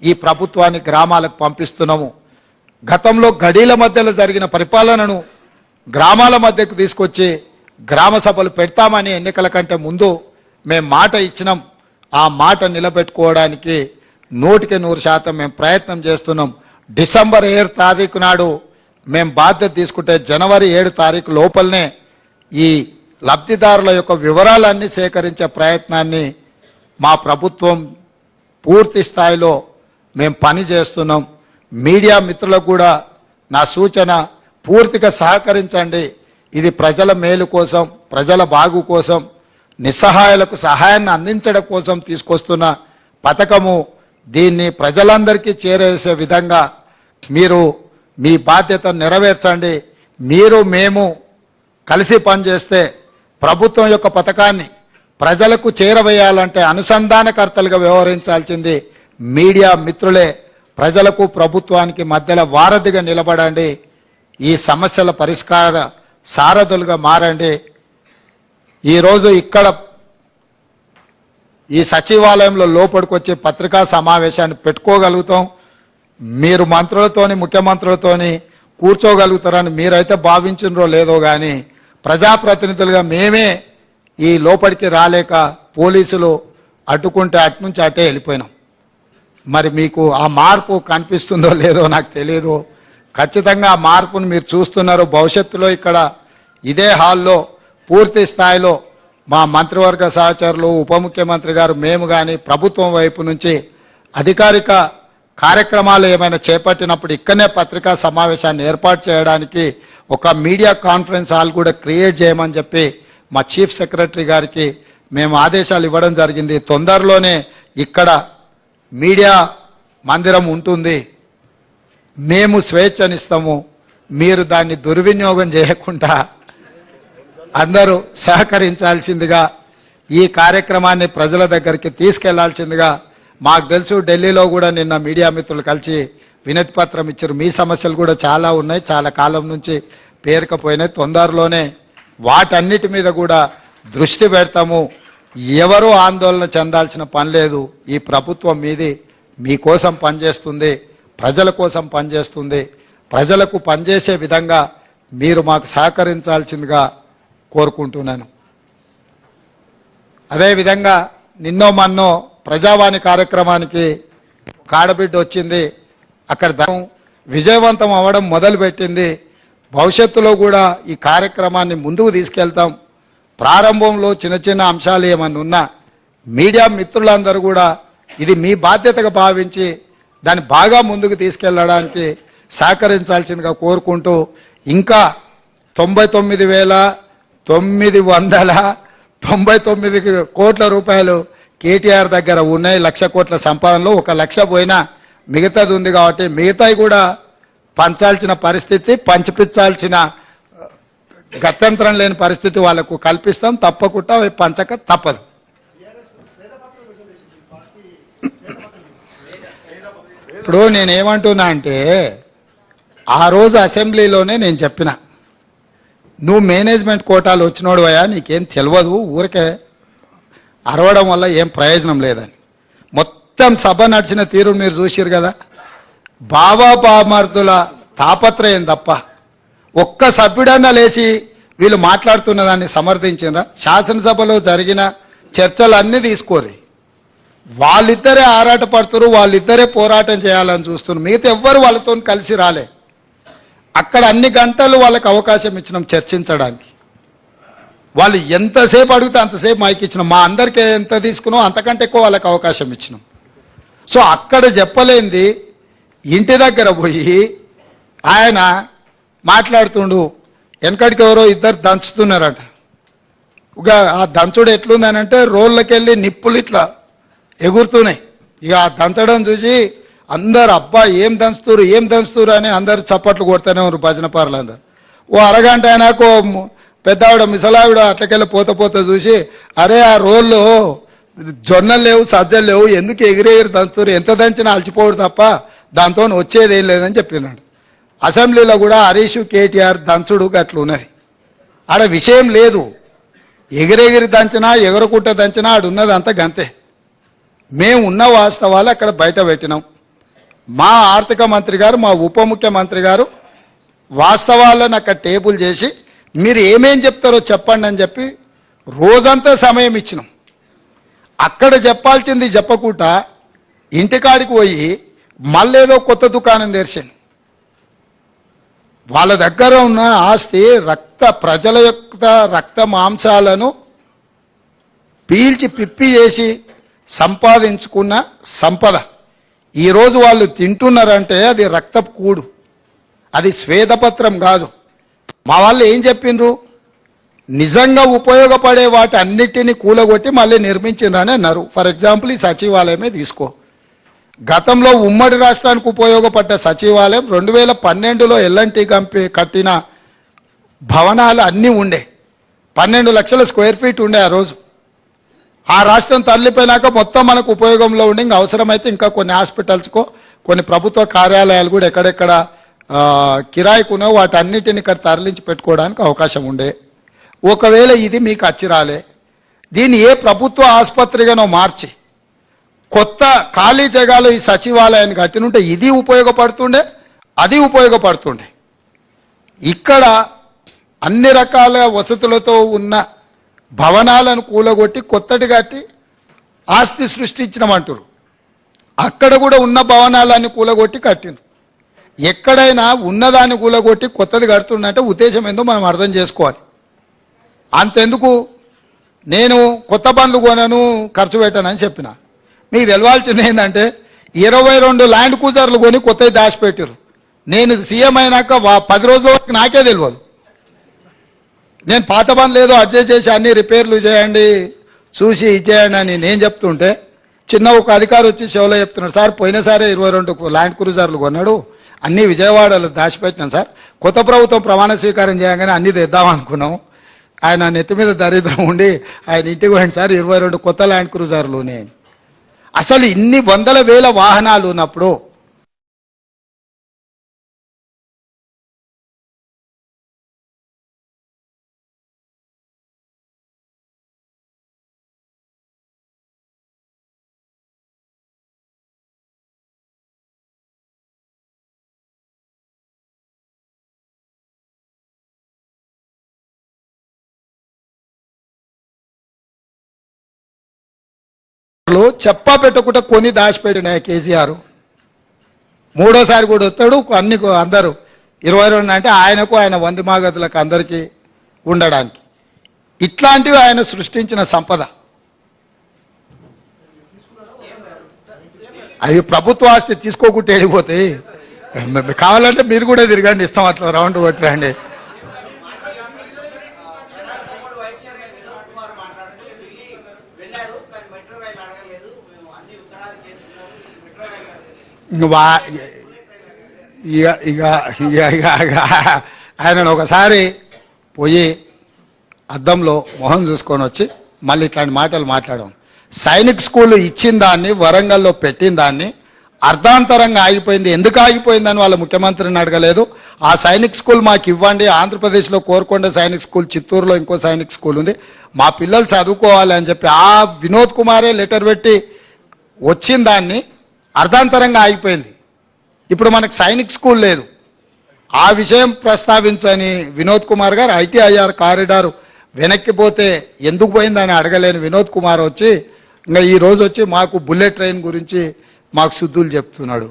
ఈ ప్రభుత్వాన్ని గ్రామాలకు పంపిస్తున్నాము. గతంలో గడీల మధ్యలో జరిగిన పరిపాలనను గ్రామాల మధ్యకు తీసుకొచ్చి గ్రామ సభలు పెడతామని ఎన్నికల కంటే ముందు మేము మాట ఇచ్చినాం. ఆ మాట నిలబెట్టుకోవడానికి 100% మేము ప్రయత్నం చేస్తున్నాం. డిసెంబర్ 7 తారీఖు నాడు మేము బాధ్యత తీసుకుంటే జనవరి 7 తారీఖు లోపలనే ఈ లబ్ధిదారుల యొక్క వివరాలన్నీ సేకరించే ప్రయత్నాన్ని మా ప్రభుత్వం పూర్తి స్థాయిలో మేము పని చేస్తున్నాం. మీడియా మిత్రులకు కూడా నా సూచన, పూర్తిగా సహకరించండి. ఇది ప్రజల మేలు కోసం, ప్రజల బాగు కోసం నిస్సహాయులకు సహాయాన్ని అందించడం కోసం తీసుకొస్తున్న పథకము. దీన్ని ప్రజలందరికీ చేరేసే విధంగా మీరు మీ బాధ్యత నెరవేర్చండి. మీరు మేము కలిసి పనిచేస్తే ప్రభుత్వం యొక్క పథకాన్ని ప్రజలకు చేరవేయాలంటే అనుసంధానకర్తలుగా వ్యవహరించాల్సింది మీడియా మిత్రులే. ప్రజలకు ప్రభుత్వానికి మధ్యలో వారధిగా నిలబడండి. ఈ సమస్యల పరిష్కార సారథులుగా మారండి. ఈరోజు ఇక్కడ ఈ సచివాలయంలో లోపలికొచ్చి పత్రికా సమావేశాన్ని పెట్టుకోగలుగుతాం. మీరు మంత్రులతోని ముఖ్యమంత్రులతోని కూర్చోగలుగుతారని మీరైతే భావించినరో లేదో కానీ ప్రజాప్రతినిధులుగా మేమే ఈ లోపలికి రాలేక పోలీసులు అడ్డుకుంటే అట్నుంచి అటే వెళ్ళిపోయినాం. మరి మీకు ఆ మార్పు కనిపిస్తుందో లేదో నాకు తెలియదు. ఖచ్చితంగా ఆ మార్పును మీరు చూస్తున్నారు. భవిష్యత్తులో ఇక్కడ ఇదే హాల్లో పూర్తి స్థాయిలో మా మంత్రివర్గ సహచరులు, ఉప ముఖ్యమంత్రి గారు, మేము కానీ ప్రభుత్వం వైపు నుంచి అధికారిక కార్యక్రమాలు ఏమైనా చేపట్టినప్పుడు ఇక్కడనే పత్రికా సమావేశాన్ని ఏర్పాటు చేయడానికి ఒక మీడియా కాన్ఫరెన్స్ హాల్ కూడా క్రియేట్ చేయమని చెప్పి మా చీఫ్ సెక్రటరీ గారికి మేము ఆదేశాలు ఇవ్వడం జరిగింది. తొందరలోనే ఇక్కడ మీడియా మందిరం ఉంటుంది. మేము స్వేచ్ఛనిస్తాము. మీరు దాన్ని దుర్వినియోగం చేయకుండా అందరూ సహకరించాల్సిందిగా, ఈ కార్యక్రమాన్ని ప్రజల దగ్గరికి తీసుకెళ్లాల్సిందిగా. మాకు తెలుసు ఢిల్లీలో కూడా నిన్న మీడియా మిత్రులు కలిసి వినతి పత్రం ఇచ్చారు. మీ సమస్యలు కూడా చాలా ఉన్నాయి, చాలా కాలం నుంచి పేరుకపోయినాయి. తొందరలోనే వాటన్నిటి మీద కూడా దృష్టి పెడతాము. ఎవరూ ఆందోళన చెందాల్సిన పని లేదు. ఈ ప్రభుత్వం మీది, మీకోసం పనిచేస్తుంది, ప్రజల కోసం పనిచేస్తుంది. ప్రజలకు పనిచేసే విధంగా మీరు మాకు సహకరించాల్సిందిగా కోరుకుంటున్నాను. అదేవిధంగా నిన్నో మన్నో ప్రజావాణి కార్యక్రమానికి కాడబిడ్డ వచ్చింది. అక్కడ విజయవంతం అవ్వడం మొదలుపెట్టింది. భవిష్యత్తులో కూడా ఈ కార్యక్రమాన్ని ముందుకు తీసుకెళ్తాం. ప్రారంభంలో చిన్న చిన్న అంశాలు ఏమన్నా ఉన్నా మీడియా మిత్రులందరూ కూడా ఇది మీ బాధ్యతగా భావించి దాన్ని బాగా ముందుకు తీసుకెళ్లడానికి సహకరించాల్సిందిగా కోరుకుంటూ, ఇంకా 99,999 కోట్ల రూపాయలు కేటీఆర్ దగ్గర ఉన్నాయి. 1,00,000 కోట్ల సంపాదనలో 1,00,000 పోయినా మిగతాది ఉంది కాబట్టి మిగతాయి కూడా పంచాల్సిన పరిస్థితి, పంచిపించాల్సిన గత్యంతరం లేని పరిస్థితి వాళ్ళకు కల్పిస్తాం. తప్పకుండా అవి పంచక తప్పదు. ఇప్పుడు నేనేమంటున్నా అంటే, ఆ రోజు అసెంబ్లీలోనే నేను చెప్పిన, నువ్వు మేనేజ్మెంట్ కోటాలు వచ్చినోడు అయ్యా, నీకేం తెలియదు, ఊరికే అరవడం వల్ల ఏం ప్రయోజనం లేదని. మొత్తం సభ నడిచిన తీరు మీరు చూసిరు కదా. బాబా బామర్దుల తాపత్రయం తప్ప ఒక్క సభ్యుడన్నా లేచి వీళ్ళు మాట్లాడుతున్న దాన్ని సమర్థించినరా? శాసనసభలో జరిగిన చర్చలన్నీ తీసుకోరు. వాళ్ళిద్దరే ఆరాట పడుతున్నారు, వాళ్ళిద్దరే పోరాటం చేయాలని చూస్తున్నారు. మిగతా ఎవ్వరు వాళ్ళతో కలిసి రాలే. అక్కడ అన్ని గంటలు వాళ్ళకి అవకాశం ఇచ్చినాం చర్చించడానికి. వాళ్ళు ఎంతసేపు అడిగితే అంతసేపు మైక్ ఇచ్చినాం. మా అందరికీ ఎంత తీసుకున్నాం అంతకంటే ఎక్కువ వాళ్ళకి అవకాశం ఇచ్చినాం. సో అక్కడ చెప్పలేంది ఇంటి దగ్గర పోయి ఆయన మాట్లాడుతుండు. వెనకడికి ఎవరో ఇద్దరు దంచుతున్నారట. ఇక ఆ దంచుడు ఎట్లుందనంటే రోళ్ళకెళ్ళి నిప్పులు ఇట్లా ఎగురుతున్నాయి. ఇక ఆ దంచడం చూసి అందరు అబ్బా ఏం దంచుతురు అని అందరు చప్పట్లు కొడుతూనే ఉన్నారు భజన పార్లందరూ. ఓ అరగంట అయినాక పెద్దవాడు మిసలావిడ అట్లకెళ్ళి పోత చూసి, అరే ఆ రోళ్ళు జొన్నలు లేవు, సజ్జలు లేవు, ఎందుకు ఎగిరెగిరి దంచుతురు, ఎంత దంచినా అలచిపోడు తప్ప దాంతో వచ్చేది ఏం లేదని చెప్పినాడు. అసెంబ్లీలో కూడా హరీష్ కేటీఆర్ దంచుడు అట్లా ఉన్నది. ఆడ విషయం లేదు. ఎగిరెగిరి దంచినా ఎగరకుట్ట దంచినా ఆడున్నది అంత గంతే. మేము ఉన్న వాస్తవాలు అక్కడ బయట పెట్టినాం. మా ఆర్థిక మంత్రి గారు, మా ఉప ముఖ్యమంత్రి గారు వాస్తవాలను అక్కడ టేబుల్ చేసి మీరు ఏమేం చెప్తారో చెప్పండి అని చెప్పి రోజంతా సమయం ఇచ్చినాం. అక్కడ చెప్పాల్సింది చెప్పకుండా ఇంటికాడికి పోయి మళ్ళేదో కొత్త దుకాణం తెరిచాను. వాళ్ళ దగ్గర ఉన్న ఆస్తి ప్రజల యొక్క రక్త మాంసాలను పీల్చి పిప్పి చేసి సంపాదించుకున్న సంపద ఈరోజు వాళ్ళు తింటున్నారంటే అది రక్తపు కూడు, అది స్వేదపత్రం కాదు. మా వాళ్ళు ఏం చెప్పిండ్రు, నిజంగా ఉపయోగపడే వాటి అన్నిటినీ కూలగొట్టి మళ్ళీ నిర్మించిందని అన్నారు. ఫర్ ఎగ్జాంపుల్ ఈ సచివాలయమే తీసుకో. గతంలో ఉమ్మడి రాష్ట్రానికి ఉపయోగపడ్డ సచివాలయం 2012లో ఎల్ఎన్టీ కంపెనీ కట్టిన భవనాలు అన్నీ ఉండే, 12 లక్షల స్క్వేర్ ఫీట్ ఉండే ఆ రోజు. ఆ రాష్ట్రం తరలిపోయినాక మొత్తం మనకు ఉపయోగంలో ఉండి ఇంకా అవసరమైతే ఇంకా కొన్ని హాస్పిటల్స్కో కొన్ని ప్రభుత్వ కార్యాలయాలు కూడా ఎక్కడెక్కడ కిరాయికునో వాటన్నిటిని ఇక్కడ తరలించి పెట్టుకోవడానికి అవకాశం ఉండే. ఒకవేళ ఇది మీకు అచ్చిరాలే, దీన్ని ఏ ప్రభుత్వ ఆసుపత్రిగానో మార్చి కొత్త ఖాళీ జగాలో ఈ సచివాలయాన్ని కట్టినుంటే ఇది ఉపయోగపడుతుండే, అది ఉపయోగపడుతుండే. ఇక్కడ అన్ని రకాల వసతులతో ఉన్న భవనాలను కూలగొట్టి కొత్తటి కట్టి ఆస్తి సృష్టించినమంటారు. అక్కడ కూడా ఉన్న భవనాలన్నీ కూలగొట్టి కట్టిను. ఎక్కడైనా ఉన్నదాన్ని కూలగొట్టి కొత్తది కడుతుందంటే ఉద్దేశం ఏందో మనం అర్థం చేసుకోవాలి. అంతెందుకు నేను కొత్త బండ్లు కొనను, ఖర్చు పెట్టనని చెప్పిన. మీకు తెలవాల్సింది ఏంటంటే 22 ల్యాండ్ క్రూజర్లు కొని కొత్తవి దాచిపెట్టారు. నేను సీఎం అయినాక 10 రోజుల వరకు నాకే తెలియదు. నేను పాత బండ్లు ఏదో అడ్జస్ట్ చేసి అన్ని రిపేర్లు చేయండి, చూసి ఇచ్చేయండి అని నేను చెప్తుంటే చిన్న ఒక అధికారి వచ్చి షోలో చెప్తున్నాడు, సార్ పోయినసారి 22 ల్యాండ్ క్రూజర్లు కొన్నాడు, అన్ని విజయవాడలో దాచిపెట్టినాం సార్, కొత్త ప్రభుత్వం ప్రమాణ స్వీకారం చేయగానే అన్ని తెద్దాం అనుకున్నాం. ఆయన నెత్తి మీద దరిద్రం ఉండి ఆయన ఇంటికి పోయింది సార్ 22 కొత్త ల్యాండ్ క్రూజర్లు. నేను అసలు ఇన్ని వందల వేల వాహనాలు ఉన్నప్పుడు చెప్పా పెట్టకుండా కొని దాచిపెట్టిన కేసీఆర్ మూడోసారి కూడా వస్తాడు. అన్ని అందరూ 22 అంటే ఆయనకు ఆయన వంది మాగతులకు అందరికీ ఉండడానికి. ఇట్లాంటివి ఆయన సృష్టించిన సంపద. అది ప్రభుత్వ ఆస్తి తీసుకోకుంటే వెళ్ళిపోతే కావాలంటే మీరు కూడా తిరగండి, ఇస్తాం అట్లా రౌండ్ కొట్టండి. ఆయన ఒకసారి పోయి అద్దంలో మొహం చూసుకొని వచ్చి మళ్ళీ ఇట్లాంటి మాటలు మాట్లాడడం. సైనిక్ స్కూల్ ఇచ్చిన దాన్ని, వరంగల్లో పెట్టిన దాన్ని అర్ధాంతరంగా ఆగిపోయింది. ఎందుకు ఆగిపోయిందని వాళ్ళ ముఖ్యమంత్రిని అడగలేదు. ఆ సైనిక్ స్కూల్ మాకు ఇవ్వండి, ఆంధ్రప్రదేశ్లో కోరుకొండ సైనిక్ స్కూల్, చిత్తూరులో ఇంకో సైనిక్ స్కూల్ ఉంది, మా పిల్లలు చదువుకోవాలి అని చెప్పి ఆ వినోద్ కుమారే లెటర్ పెట్టి వచ్చిన దాన్ని అర్ధాంతరంగా ఆగిపోయింది. ఇప్పుడు మనకు సైనిక్ స్కూల్ లేదు. ఆ విషయం ప్రస్తావించని వినోద్ కుమార్ గారు ఐటీఐఆర్ కారిడార్ వెనక్కిపోతే ఎందుకు పోయిందని అడగలేని వినోద్ కుమార్ వచ్చి ఇంకా ఈ రోజు వచ్చి మాకు బుల్లెట్ ట్రైన్ గురించి మాకు శుద్ధులు చెప్తున్నాడు.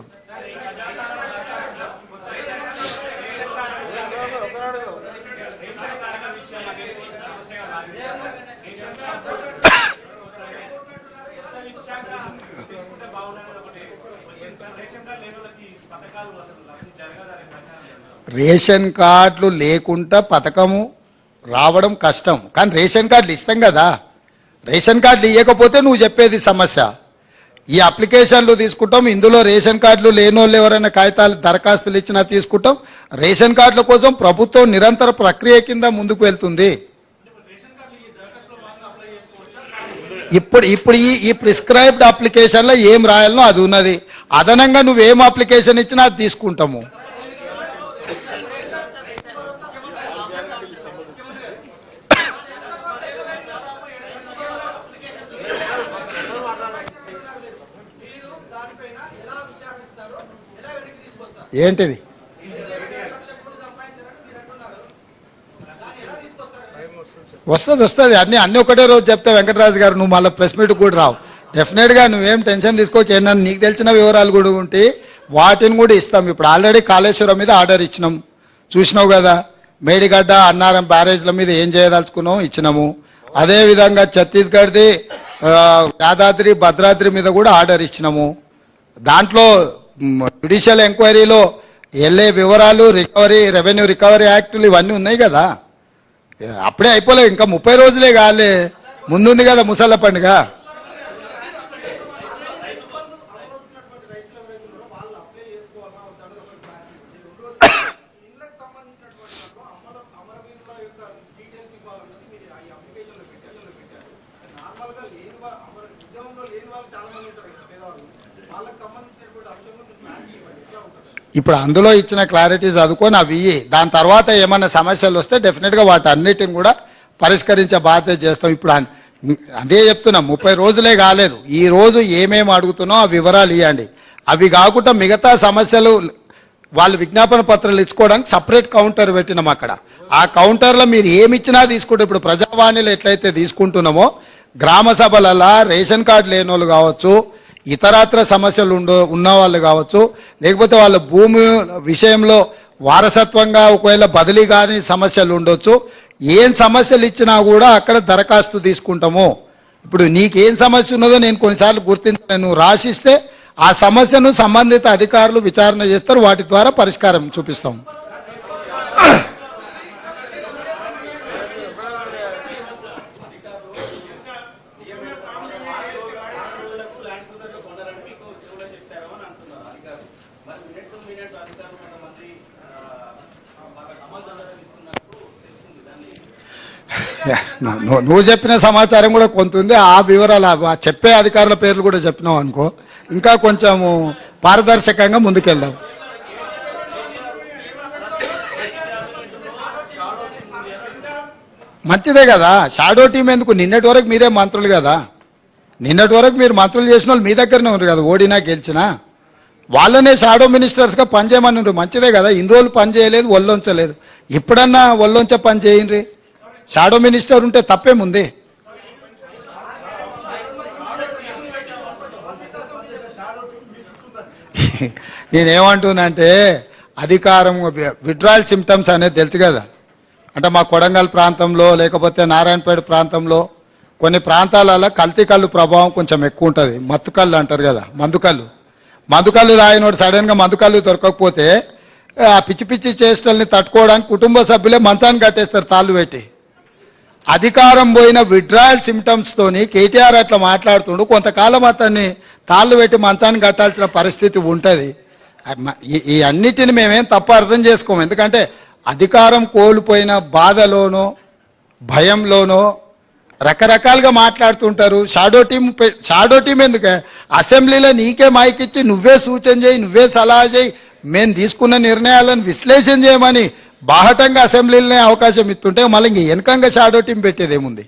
రేషన్ కార్డులు లేకుండా పథకము రావడం కష్టం, కానీ రేషన్ కార్డులు ఇస్తాం కదా. రేషన్ కార్డులు ఇవ్వకపోతే నువ్వు చెప్పేది సమస్య. ఈ అప్లికేషన్లు తీసుకుంటాం, ఇందులో రేషన్ కార్డులు లేనోళ్ళు ఎవరైనా కాగితాలు దరఖాస్తులు ఇచ్చినా తీసుకుంటాం. రేషన్ కార్డుల కోసం ప్రభుత్వం నిరంతర ప్రక్రియ కింద ముందుకు వెళ్తుంది. ఇప్పుడు ఈ ప్రిస్క్రైబ్డ్ అప్లికేషన్లో ఏం రాయాలనో అది ఉన్నది. అదనంగా నువ్వేం అప్లికేషన్ ఇచ్చినా అది తీసుకుంటాము. ఏంటిది వస్తుంది అన్ని ఒకటే రోజు చెప్తే వెంకటరాజు గారు నువ్వు మళ్ళీ ప్రెస్ మీట్ కూడా రావు. డెఫినెట్గా నువ్వేం టెన్షన్ తీసుకోవచ్చు. ఏంటన్నా నీకు తెలిసిన వివరాలు కూడా ఉంటే వాటిని కూడా ఇస్తాం. ఇప్పుడు ఆల్రెడీ కాళేశ్వరం మీద ఆర్డర్ ఇచ్చినాం, చూసినావు కదా. మేడిగడ్డ అన్నారం బ్యారేజ్ల మీద ఏం చేయదలుచుకున్నాం ఇచ్చినాము. అదేవిధంగా ఛత్తీస్గఢ్ది యాదాద్రి భద్రాద్రి మీద కూడా ఆర్డర్ ఇచ్చినాము. దాంట్లో జ్యుడిషియల్ ఎంక్వైరీలో వెళ్ళే వివరాలు, రికవరీ, రెవెన్యూ రికవరీ యాక్టులు ఇవన్నీ ఉన్నాయి కదా. అప్పుడే అయిపోలే, ఇంకా 30 రోజులే కాలే, ముందుంది కదా ముసళ్ళ పండుగ. ఇప్పుడు అందులో ఇచ్చిన క్లారిటీ చదువుకొని అవి ఇయ్యి. దాని తర్వాత ఏమైనా సమస్యలు వస్తే డెఫినెట్గా వాటి అన్నిటిని కూడా పరిష్కరించే బాధ్యత చేస్తాం. ఇప్పుడు అదే చెప్తున్నా, 30 రోజులే కాలేదు. ఈ రోజు ఏమేమి అడుగుతున్నాో ఆ వివరాలు ఇవ్వండి. అవి కాకుండా మిగతా సమస్యలు వాళ్ళు విజ్ఞాపన పత్రాలు ఇచ్చుకోవడానికి సపరేట్ కౌంటర్ పెట్టినాం అక్కడ. ఆ కౌంటర్లో మీరు ఏమిచ్చినా తీసుకుంటే, ఇప్పుడు ప్రజావాణిలో ఎట్లయితే తీసుకుంటున్నామో గ్రామ సభలలో రేషన్ కార్డు లేని వాళ్ళు కావచ్చు, ఇతరత్ర సమస్యలు ఉన్న వాళ్ళు కావచ్చు, లేకపోతే వాళ్ళ భూమి విషయంలో వారసత్వంగా ఒకవేళ బదిలీ కాని సమస్యలు ఉండొచ్చు, ఏం సమస్యలు ఇచ్చినా కూడా అక్కడ దరఖాస్తు తీసుకుంటాము. ఇప్పుడు నీకేం సమస్య ఉన్నదో నేను కొన్నిసార్లు గుర్తించాను, నువ్వు రాసిస్తే ఆ సమస్యను సంబంధిత అధికారులు విచారణ చేస్తారు, వాటి ద్వారా పరిష్కారం చూపిస్తాం. నువ్వు చెప్పిన సమాచారం కూడా కొంత ఉంది. ఆ వివరాలు చెప్పే అధికారుల పేర్లు కూడా చెప్పినావు అనుకో, ఇంకా కొంచెము పారదర్శకంగా ముందుకెళ్దాం. మంచిదే కదా, షాడో టీం ఎందుకు? నిన్నటి వరకు మీరే మంత్రులు కదా, నిన్నటి వరకు మీరు మంత్రులు చేసిన వాళ్ళు మీ దగ్గరనే ఉన్నారు కదా, ఓడినా గెలిచినా. వాళ్ళనే షాడో మినిస్టర్స్గా పనిచేయమని ఉంటారు, మంచిదే కదా. ఇన్ని రోజులు పని చేయలేదు, ఒళ్ళొంచలేదు, ఇప్పుడన్నా ఒళ్ళొంచే పని చేయండి. షాడో మినిస్టర్ ఉంటే తప్పేముంది? నేనేమంటున్నానంటే, అధికారం విడ్రాయల్ సిమ్టమ్స్ అనేది తెలుసు కదా. అంటే మా కొడంగల్ ప్రాంతంలో లేకపోతే నారాయణపేట ప్రాంతంలో కొన్ని ప్రాంతాలలో కల్తీ కళ్ళు ప్రభావం కొంచెం ఎక్కువ ఉంటుంది. మత్తు కళ్ళు అంటారు కదా, మందుకళ్ళు తాగినోడు సడన్గా మందుకళ్ళు దొరకకపోతే ఆ పిచ్చి పిచ్చి చేష్టల్ని తట్టుకోవడానికి కుటుంబ సభ్యులే మంచాన్ని కట్టేస్తారు తాళ్ళు పెట్టి. అధికారం పోయిన విడ్రాయల్ సిమ్టమ్స్ తోని కేటీఆర్ అట్లా మాట్లాడుతుండు, కొంతకాలం అతన్ని తాళ్ళు పెట్టి మంచాన్ని కట్టాల్సిన పరిస్థితి ఉంటుంది. ఈ అన్నిటిని మేమేం తప్పు అర్థం చేసుకోము, ఎందుకంటే అధికారం కోల్పోయిన బాధలోనో భయంలోనో రకరకాలుగా మాట్లాడుతుంటారు. షాడో టీం ఎందుకు? అసెంబ్లీలో నీకే మైక్ ఇచ్చి నువ్వే సూచన చేయి, నువ్వే సలహా చేయి, మేము తీసుకున్న నిర్ణయాలను విశ్లేషణ చేయమని బాహటంగా అసెంబ్లీలోనే అవకాశం ఇస్తుంటే మళ్ళీ ఇంక వెనకంగా షాడో టీం పెట్టేదేముంది?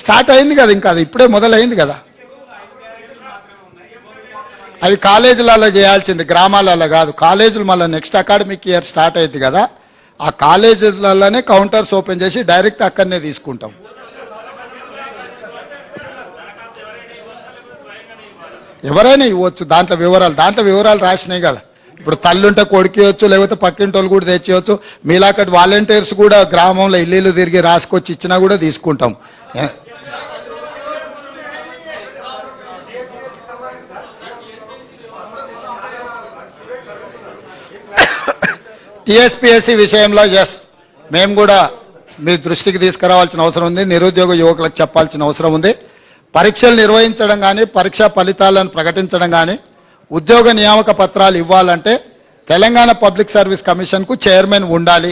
స్టార్ట్ అయింది కదా, ఇంకా అది ఇప్పుడే మొదలైంది కదా. అవి కాలేజీలలో చేయాల్సింది, గ్రామాలలో కాదు. కాలేజీలు మళ్ళీ నెక్స్ట్ అకాడమిక్ ఇయర్ స్టార్ట్ అయింది కదా, ఆ కాలేజీలలోనే కౌంటర్స్ ఓపెన్ చేసి డైరెక్ట్ అక్కడనే తీసుకుంటాం. ఎవరైనా ఇవ్వచ్చు, దాంట్లో వివరాలు రాసినాయి కదా. ఇప్పుడు తల్లుంటే కొడుకియొచ్చు, లేకపోతే పక్కింటి వాళ్ళు కూడా తెచ్చేయచ్చు. మీలాకటి వాలంటీర్స్ కూడా గ్రామంలో ఇల్లు తిరిగి రాసుకొచ్చి ఇచ్చినా కూడా తీసుకుంటాం. టీఎస్పీఎస్సీ విషయంలో మేము కూడా మీ దృష్టికి తీసుకురావాల్సిన అవసరం ఉంది, నిరుద్యోగ యువకులకు చెప్పాల్సిన అవసరం ఉంది. పరీక్షలు నిర్వహించడం కానీ, పరీక్షా ఫలితాలను ప్రకటించడం కానీ, ఉద్యోగ నియామక పత్రాలు ఇవ్వాలంటే తెలంగాణ పబ్లిక్ సర్వీస్ కమిషన్కు చైర్మన్ ఉండాలి.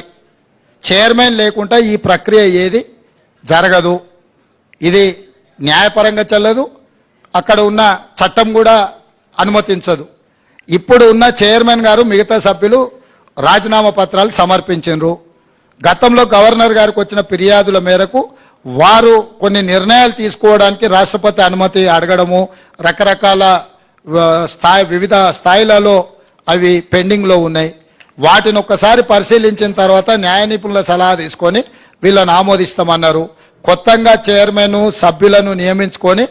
చైర్మన్ లేకుండా ఈ ప్రక్రియ ఏది జరగదు. ఇది న్యాయపరంగా చెల్లదు, అక్కడ ఉన్న చట్టం కూడా అనుమతించదు. ఇప్పుడు ఉన్న చైర్మన్ గారు మిగతా సభ్యులు రాజీనామా పత్రాలు సమర్పించారు. గతంలో గవర్నర్ గారికి వచ్చిన ఫిర్యాదుల మేరకు వారు కొన్ని నిర్ణయాలు తీసుకోవడానికి రాష్ట్రపతి అనుమతి అడగడము, రకరకాల వివిధ స్థాయిలలో అవి పెండింగ్లో ఉన్నాయి. వాటిని ఒక్కసారి పరిశీలించిన తర్వాత న్యాయ నిపుణుల సలహా తీసుకొని వీళ్ళని ఆమోదిస్తామన్నారు. కొత్తగా చైర్మన్ సభ్యులను నియమించుకొని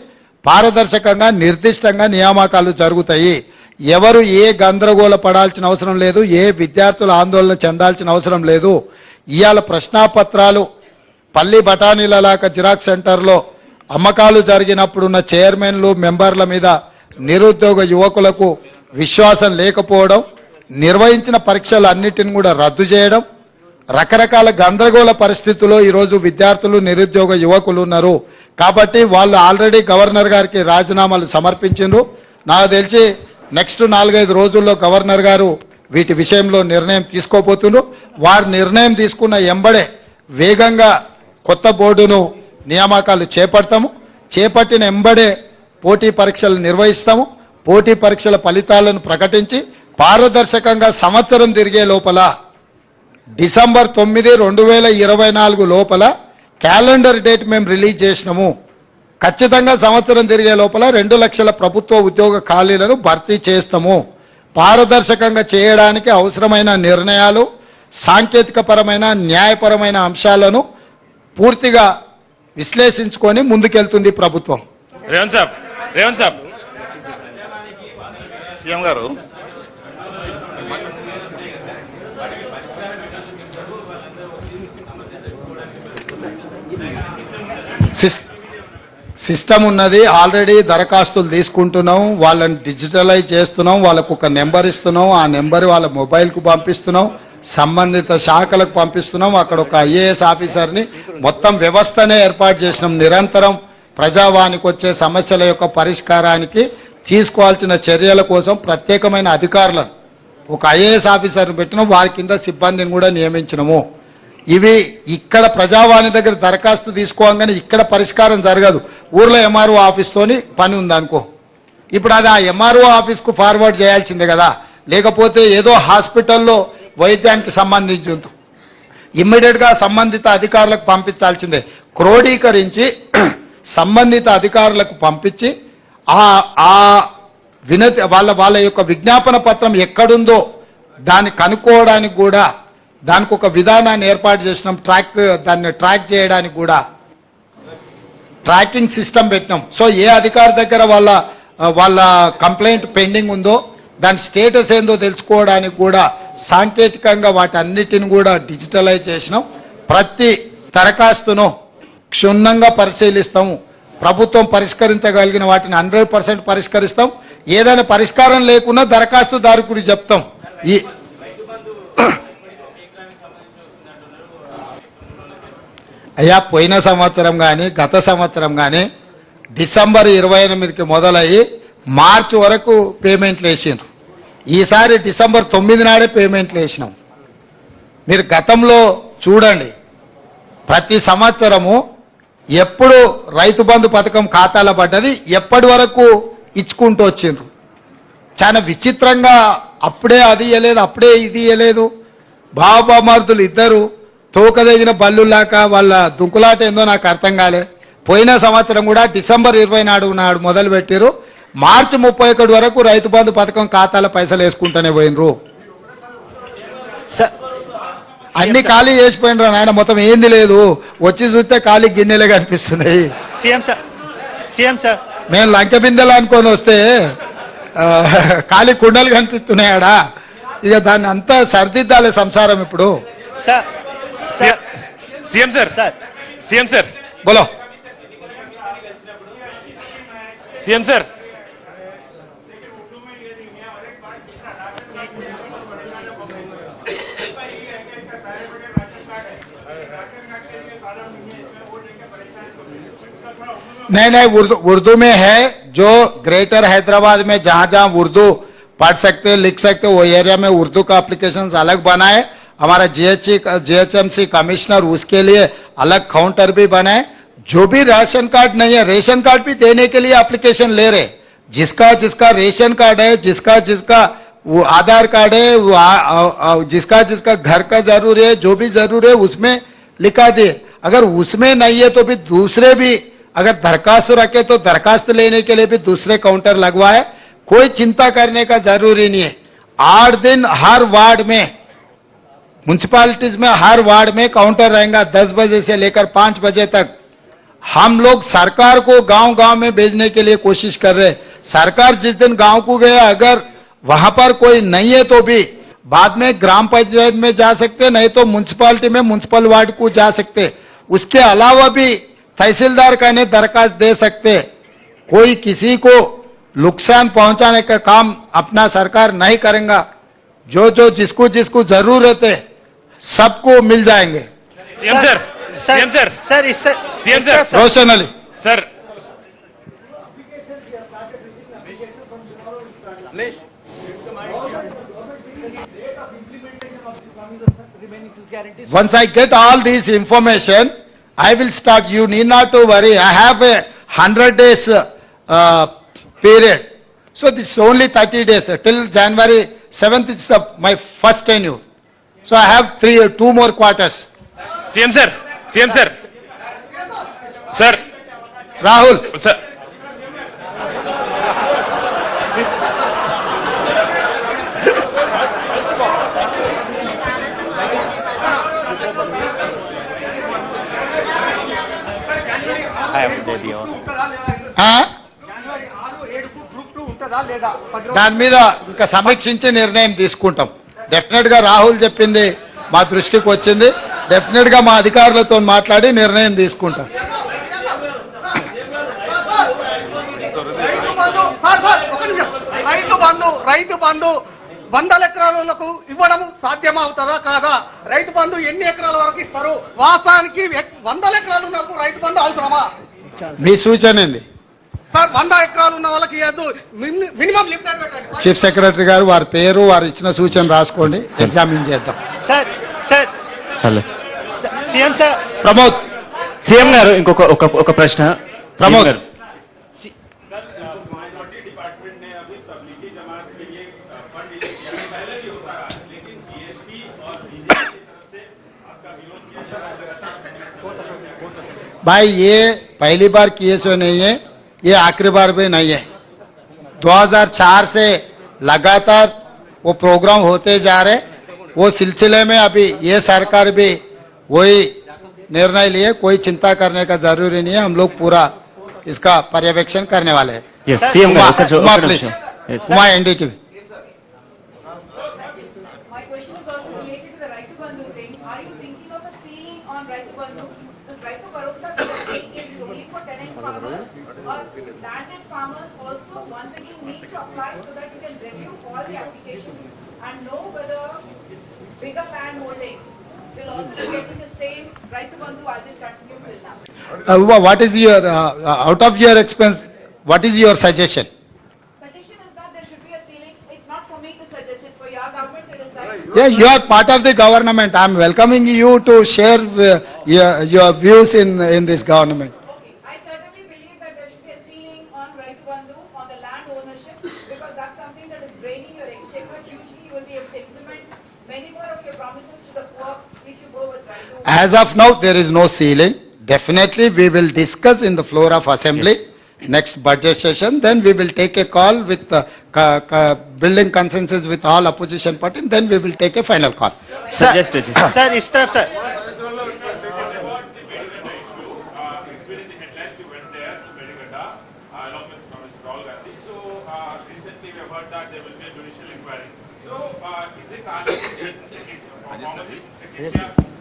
పారదర్శకంగా నిర్దిష్టంగా నియామకాలు జరుగుతాయి. ఎవరు ఏ గందరగోళ పడాల్సిన అవసరం లేదు, ఏ విద్యార్థులు ఆందోళన చెందాల్సిన అవసరం లేదు. ఇవాళ ప్రశ్నాపత్రాలు పల్లి బఠానీలలాక జిరాక్స్ సెంటర్లో అమ్మకాలు జరిగినప్పుడున్న చైర్మన్లు మెంబర్ల మీద నిరుద్యోగ యువకులకు విశ్వాసం లేకపోవడం, నిర్వహించిన పరీక్షలు అన్నిటిని కూడా రద్దు చేయడం, రకరకాల గందరగోళ పరిస్థితుల్లో ఈరోజు విద్యార్థులు నిరుద్యోగ యువకులు ఉన్నారు. కాబట్టి వాళ్ళు ఆల్రెడీ గవర్నర్ గారికి రాజీనామాలు సమర్పించారు. నాకు తెలిసి నెక్స్ట్ 4-5 రోజుల్లో గవర్నర్ గారు వీటి విషయంలో నిర్ణయం తీసుకోబోతున్నారు. వారు నిర్ణయం తీసుకున్న ఎంబడే వేగంగా కొత్త బోర్డును నియామకాలు చేపడతాము. చేపట్టిన ఎంబడే పోటీ పరీక్షలు నిర్వహిస్తాము. పోటీ పరీక్షల ఫలితాలను ప్రకటించి పారదర్శకంగా సంవత్సరం తిరిగే లోపల డిసెంబర్ 9, 2024 లోపల క్యాలెండర్ డేట్ మేము రిలీజ్ చేసినాము. ఖచ్చితంగా సంవత్సరం తిరిగే లోపల 2 లక్షల ప్రభుత్వ ఉద్యోగ ఖాళీలను భర్తీ చేస్తాము. పారదర్శకంగా చేయడానికి అవసరమైన నిర్ణయాలు, సాంకేతికపరమైన న్యాయపరమైన అంశాలను పూర్తిగా విశ్లేషించుకొని ముందుకెళ్తుంది ప్రభుత్వం. రేవంత్ సాబ్ సీఎం గారు సిస్టమ్ ఉన్నది. ఆల్రెడీ దరఖాస్తులు తీసుకుంటున్నాం, వాళ్ళని డిజిటలైజ్ చేస్తున్నాం, వాళ్ళకు ఒక నెంబర్ ఇస్తున్నాం, ఆ నెంబర్ వాళ్ళ మొబైల్కు పంపిస్తున్నాం, సంబంధిత శాఖలకు పంపిస్తున్నాం. అక్కడ ఒక ఐఏఎస్ ఆఫీసర్ని మొత్తం వ్యవస్థనే ఏర్పాటు చేసినాం. నిరంతరం ప్రజావానికి వచ్చే సమస్యల యొక్క పరిష్కారానికి తీసుకోవాల్సిన చర్యల కోసం ప్రత్యేకమైన అధికారులను ఒక ఐఏఎస్ ఆఫీసర్ని పెట్టినాం. వారి కింద సిబ్బందిని కూడా నియమించినము. ఇవి ఇక్కడ ప్రజావాణి దగ్గర దరఖాస్తు తీసుకోగానే ఇక్కడ పరిష్కారం జరగదు. ఊర్లో ఎంఆర్ఓ ఆఫీస్తోని పని ఉందనుకో, ఇప్పుడు అది ఆ ఎంఆర్ఓ ఆఫీస్కు ఫార్వర్డ్ చేయాల్సిందే కదా. లేకపోతే ఏదో హాస్పిటల్లో వైద్యానికి సంబంధించి ఇమ్మీడియట్గా సంబంధిత అధికారులకు పంపించాల్సిందే. క్రోడీకరించి సంబంధిత అధికారులకు పంపించి ఆ వినతి వాళ్ళ యొక్క విజ్ఞాపన పత్రం ఎక్కడుందో దాన్ని కనుక్కోవడానికి కూడా దానికి ఒక విధానాన్ని ఏర్పాటు చేసినాం. దాన్ని ట్రాక్ చేయడానికి కూడా ట్రాకింగ్ సిస్టమ్ పెట్టినాం. సో ఏ అధికారి దగ్గర వాళ్ళ కంప్లైంట్ పెండింగ్ ఉందో దాని స్టేటస్ ఏందో తెలుసుకోవడానికి కూడా సాంకేతికంగా వాటన్నిటిని కూడా డిజిటలైజ్ చేసినాం. ప్రతి దరఖాస్తును క్షుణ్ణంగా పరిశీలిస్తాము. ప్రభుత్వం పరిష్కరించగలిగిన వాటిని 100% పరిష్కరిస్తాం. ఏదైనా పరిష్కారం లేకున్నా దరఖాస్తుదారుకు చెప్తాం. అయ్యా, పోయిన సంవత్సరం కానీ గత సంవత్సరం కానీ డిసెంబర్ 28కి మొదలయ్యి మార్చి వరకు పేమెంట్లు వేసిండ్రు. ఈసారి డిసెంబర్ 9 నాడే పేమెంట్లు వేసినాం. మీరు గతంలో చూడండి, ప్రతి సంవత్సరము ఎప్పుడు రైతు బంధు పథకం ఖాతాలో పడ్డది, ఎప్పటి వరకు ఇచ్చుకుంటూ వచ్చిండ్రు. చాలా విచిత్రంగా అప్పుడే అది ఇవ్వలేదు, అప్పుడే ఇది ఇవ్వలేదు. బాబామర్దులు ఇద్దరు తోకదగిన బల్లులాక వాళ్ళ దుంకులాట ఏందో నాకు అర్థం కాలే. పోయిన సంవత్సరం కూడా డిసెంబర్ 20 నాడు మొదలు పెట్టారు. మార్చి 31 వరకు రైతు బంధు పథకం ఖాతాల పైసలు వేసుకుంటూనే పోయినరు. అన్ని ఖాళీ చేసిపోయినరు నాయన, మొత్తం ఏంది లేదు. వచ్చి చూస్తే ఖాళీ గిన్నెలే కనిపిస్తున్నాయి. మేము లంక బిందెలు అనుకొని వస్తే ఖాళీ కుండలు కనిపిస్తున్నాయాడా. ఇక దాన్ని అంతా సరిదిద్దాలి సంసారం ఇప్పుడు. సీఎం సార్ బోలో. సీఎం సార్ नहीं, उर्दू में है. जो ग्रेटर हैदराबाद में जहां जहां उर्दू पढ़ सकते लिख सकते वो एरिया में उर्दू का एप्लीकेशन अलग बनाए. हमारा जीएचएमसी कमिश्नर उसके लिए अलग काउंटर भी बनाए. जो भी राशन कार्ड नहीं है, रेशन कार्ड भी देने के लिए एप्लीकेशन ले रहे. जिसका रेशन कार्ड है, जिसका वो आधार कार्ड है, वो जिसका घर का जरूरी है, जो भी जरूरी है उसमें लिखा दे. अगर उसमें नहीं है तो भी दूसरे भी अगर दरखास्त रखे तो दरखास्त लेने के लिए भी दूसरे काउंटर लगवाए. कोई चिंता करने का जरूरी नहीं है. 8 दिन हर वार्ड में, म्युनिसिपैलिटीज में हर वार्ड में काउंटर रहेगा. 10 बजे से लेकर 5 बजे तक हम लोग सरकार को गांव-गांव में भेजने के लिए कोशिश कर रहे हैं. सरकार जिस दिन गांव को गए, अगर वहां पर कोई नहीं है तो भी बाद में ग्राम पंचायत में जा सकते, नहीं तो म्युनिसिपैलिटी में म्युनिसिपल वार्ड को जा सकते. उसके अलावा भी तहसीलदार का ने दरखास्त दे सकते. कोई किसी को नुकसान पहुंचाने का काम अपना सरकार नहीं करेगा. जो जिसको जरूरत है सबको मिल जाएंगे। CM sir CM sir sir इससे CM sir Roshan Ali, sir once I get all this information, I will start. You need not to worry. I have a 100 days period. So this is only 30 days. Till January 7th is my first tenure. So I have 2 more quarters. CM sir sir Rahul, sir दे दिया దాని మీద ఇంకా సమీక్షించి నిర్ణయం తీసుకుంటాం. Definite గా రాహుల్ చెప్పింది మా దృష్టికి వచ్చింది. డెఫినెట్ గా మా అధికారులతో మాట్లాడి నిర్ణయం తీసుకుంటాం. రైతు బంధు 100 ఎకరాలకు ఇవ్వడం సాధ్యమవుతుందా కాదా? రైతు బంధు ఎన్ని ఎకరాల వరకు ఇస్తారు? వాస్తవానికి 100 ఎకరాలు ఉన్నప్పుడు రైతు బంధు అవసరమా? మీ సూచన ఏంది? సార్ 100 ఎకరాలు ఉన్న వాళ్ళకి ఇవ్వద్దు, మినిమం లిమిటెడ్ పెట్టండి. చీఫ్ సెక్రటరీ గారు వారి పేరు వారు ఇచ్చిన సూచన రాసుకోండి, ఎగ్జామిన్ చేద్దాం. Sir sir hello CM sir Pramod, CM గారు ఇంకొక ఒక ప్రశ్న ప్రమోద్ గారు भाई ये पहली बार किए सो नहीं है, ये आखिरी बार भी नहीं है. 2004 से लगातार वो प्रोग्राम होते जा रहे. वो सिलसिले में अभी ये सरकार भी वही निर्णय लिए. कोई चिंता करने का जरूरी नहीं है. हम लोग पूरा इसका पर्यवेक्षण करने वाले हैं. yes सीएम గారు Uma please, Uma NDTV. My question is also related to the Raitu Bandhu thing. Are you thinking of a ceiling on Raitu Bandhu? This Raitu Bharosa thing is only for tenant farmers, or landed farmers also once again need to apply so that you can review all the applications and know whether bigger land holdings will also be getting the same Raitu Bandhu as it continues till now. What is your out of your expense? What is your suggestion? Suggestion is that there should be a ceiling. It's not for me to suggest, it's for your government to decide. Yeah, you are part of the government. I am welcoming you to share your views in this government. Okay, I certainly believe that there should be a ceiling on Raitu Bandhu, on the land ownership, because that's something that is draining your exchequer hugely. You will be able to implement many more of your promises to the poor if you go with Raitu. As of now, there is no ceiling. Definitely, we will discuss in the floor of assembly next budget session. Then we will take a call with building consensus with all opposition parties. Then we will take a final call. Suggest sir इस तरफ sir experiencing headlines, you went there to Medigada along with Mr. Rahul Gandhi. So recently we have heard that there will be a judicial inquiry. So is it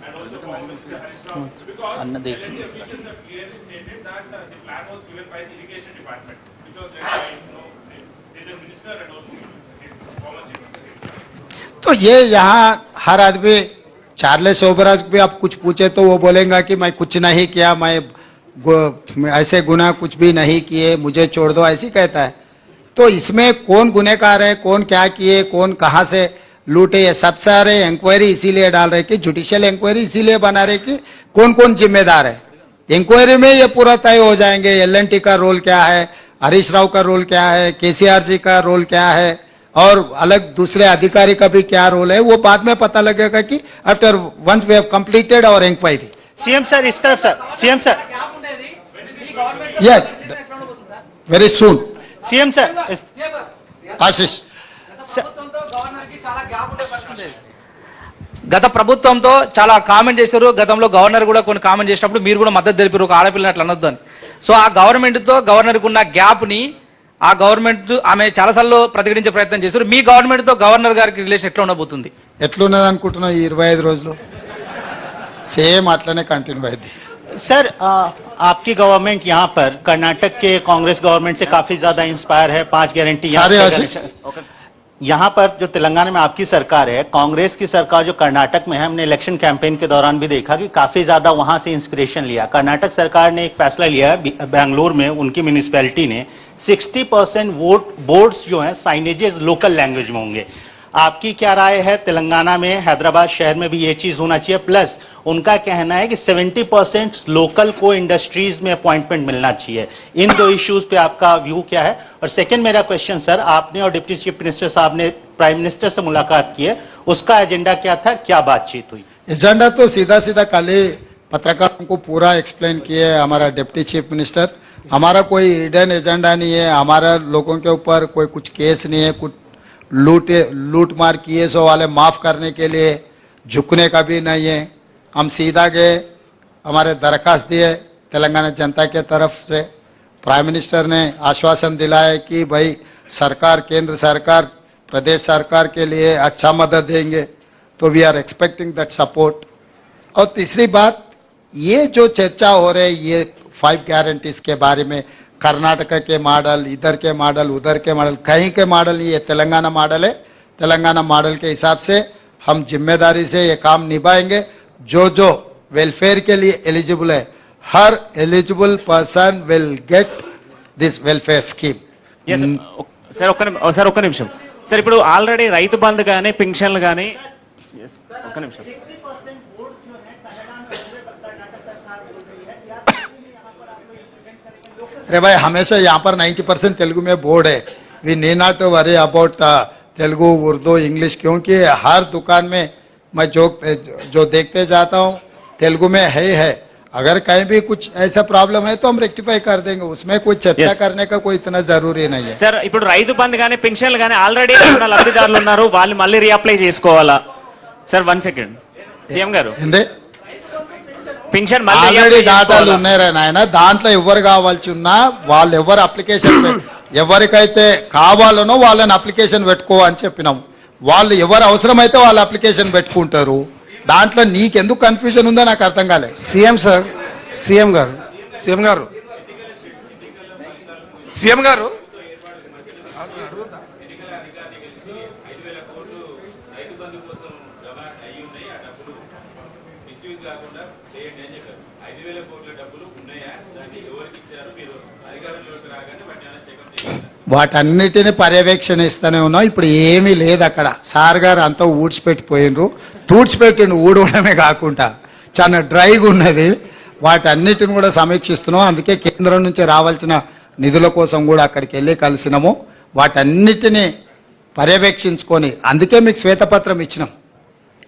and also former Minister Harish Rao? Because the officials have clearly stated that the plan was given by the irrigation department, because they are the minister and also former chief minister. तो ये यहाँ हर आदमी, Charles Sobhraj भी आप कुछ पूछे तो वो बोलेगा कि मैं कुछ नहीं किया, मैं ऐसे गुनाह कुछ भी नहीं किए, मुझे छोड़ दो, ऐसी कहता है. तो इसमें कौन गुनहगार है, कौन क्या किए, कौन कहां से लूटे, ये सब सारे इंक्वायरी इसीलिए डाल रहे कि जुडिशियल इंक्वायरी इसीलिए बना रहे कि कौन कौन जिम्मेदार है. इंक्वायरी में ये पूरा तय हो जाएंगे. एल&टी का रोल क्या है, हरीश राव का रोल क्या है, केसीआर जी का रोल क्या है, और अलग दूसरे अधिकारी का भी क्या रोल है, वो बाद में पता लगेगा कि after once we have completed our inquiry. CM sir इस तरफ sir CM sir yes, very soon. CM sir Ashish. గత ప్రభుత్వంతో చాలా కామెంట్ చేశారు. గతంలో గవర్నర్ కూడా కొన్ని కామెంట్ చేసినప్పుడు మీరు కూడా మద్దతు తెలిపారు, ఒక ఆడపిల్లని అట్లా అనొద్దు అని. సో ఆ గవర్నమెంట్తో గవర్నర్కి ఉన్న గ్యాప్ని ఆ గవర్నమెంట్ ఆమె చాలాసార్లు ప్రతిఘటించే ప్రయత్నం చేశారు. మీ గవర్నమెంట్తో గవర్నర్ గారికి రిలేషన్ ఎట్లా ఉండబోతుంది? ఎట్లున్నది అనుకుంటున్నావు ఈ 25 రోజులు? సేమ్ అట్లనే కంటిన్యూ అయింది. सर आपकी गवर्नमेंट यहाँ पर कर्नाटक के कांग्रेस गवर्नमेंट से काफी ज्यादा इंस्पायर है. 5 गारंटी सारे आशीष, यहाँ पर जो तेलंगाना में आपकी सरकार है, कांग्रेस की सरकार जो कर्नाटक में है, हमने इलेक्शन कैंपेन के दौरान भी देखा कि काफी ज्यादा वहां से इंस्पिरेशन लिया। कर्नाटक सरकार ने एक फैसला लिया है, बेंगलुरु में उनकी म्यूनिसिपैलिटी ने 60% वोट बोर्ड्स जो हैं साइनेजेस लोकल लैंग्वेज में होंगे। आपकी क्या राय है? तेलंगाना में, हैदराबाद शहर में भी ये चीज होना चाहिए। प्लस उनका कहना है कि 70% लोकल को इंडस्ट्रीज में अपॉइंटमेंट मिलना चाहिए। इन दो इश्यूज पे आपका व्यू क्या है? और सेकंड मेरा क्वेश्चन सर, आपने और डिप्टी चीफ मिनिस्टर साहब ने प्राइम मिनिस्टर से मुलाकात की है, उसका एजेंडा क्या था, क्या बातचीत हुई? एजेंडा तो सीधा सीधा कल ही पत्रकारों को पूरा एक्सप्लेन किए हमारा डिप्टी चीफ मिनिस्टर। हमारा कोई हिडन एजेंडा नहीं है, हमारा लोगों के ऊपर कोई कुछ केस नहीं है, कुछ लूट मार किए सो वाले माफ करने के लिए झुकने का भी नहीं है। हम सीधा गए, हमारे दरखास्त दिए तेलंगाना जनता के तरफ से। प्राइम मिनिस्टर ने आश्वासन दिलाया कि भाई सरकार, केंद्र सरकार प्रदेश सरकार के लिए अच्छा मदद देंगे, तो we are expecting that support. और तीसरी बात, ये जो चर्चा हो रही है ये 5 गारंटीज के बारे में, कर्नाटक के मॉडल, इधर के मॉडल, उधर के मॉडल, कहीं के मॉडल, ये तेलंगाना मॉडल है। तेलंगाना मॉडल के हिसाब से हम जिम्मेदारी से ये काम निभाएंगे। जो जो वेलफेयर के लिए एलिजिबल है, हर eligible person will get this welfare scheme. Sir ఒక్క నిమిషం సార్, ఇప్పుడు ఆల్రెడీ రైతు బంధు కానీ పింఛన్లు కానీ ఒక్క నిమిషం अरे भाई हमेशा यहाँ पर 90% तेलुगु में बोर्ड है. We need not to worry about Telugu, Urdu, English, क्योंकि हर दुकान में मैं जो देखते जाता हूँ तेलुगु में है. अगर कहीं भी कुछ ऐसा प्रॉब्लम है तो हम रेक्टिफाई कर देंगे, उसमें कोई चर्चा करने का कोई इतना जरूरी नहीं है. సార్ ఇప్పుడు రైతు బంధు కానీ పెన్షన్లు కానీ ఆల్రెడీ లబ్ధిదారులు ఉన్నారు, వాళ్ళు మళ్ళీ రీఅప్లై చేసుకోవాలా సార్? 1 సెకండ్ సీఎం గారు, ఏంటి పెన్షన్ ఆల్రెడీ డాటాలు ఉన్నారా నాయన, దాంట్లో ఎవరు కావాల్సి ఉన్నా వాళ్ళు ఎవరు అప్లికేషన్ ఎవరికైతే కావాలనో వాళ్ళని అప్లికేషన్ పెట్టుకో అని చెప్పినాం. వాళ్ళు ఎవరు అవసరమైతే వాళ్ళు అప్లికేషన్ పెట్టుకుంటారు. దాంట్లో నీకెందుకు కన్ఫ్యూజన్ ఉందో నాకు అర్థం కాలేదు. సీఎం సార్, సీఎం గారు వాటన్నిటిని పర్యవేక్షణిస్తూనే ఉన్నాం. ఇప్పుడు ఏమీ లేదు అక్కడ. సార్ గారు అంతా ఊడ్చిపెట్టిపోయినరు, తూడ్చిపెట్టిండు ఊడవడమే కాకుండా చాలా డ్రైగా ఉన్నది. వాటన్నిటిని కూడా సమీక్షిస్తున్నాం. అందుకే కేంద్రం నుంచి రావాల్సిన నిధుల కోసం కూడా అక్కడికి వెళ్ళి కలిసినాము. వాటన్నిటిని పర్యవేక్షించుకొని అందుకే మీకు శ్వేతపత్రం ఇచ్చినాం.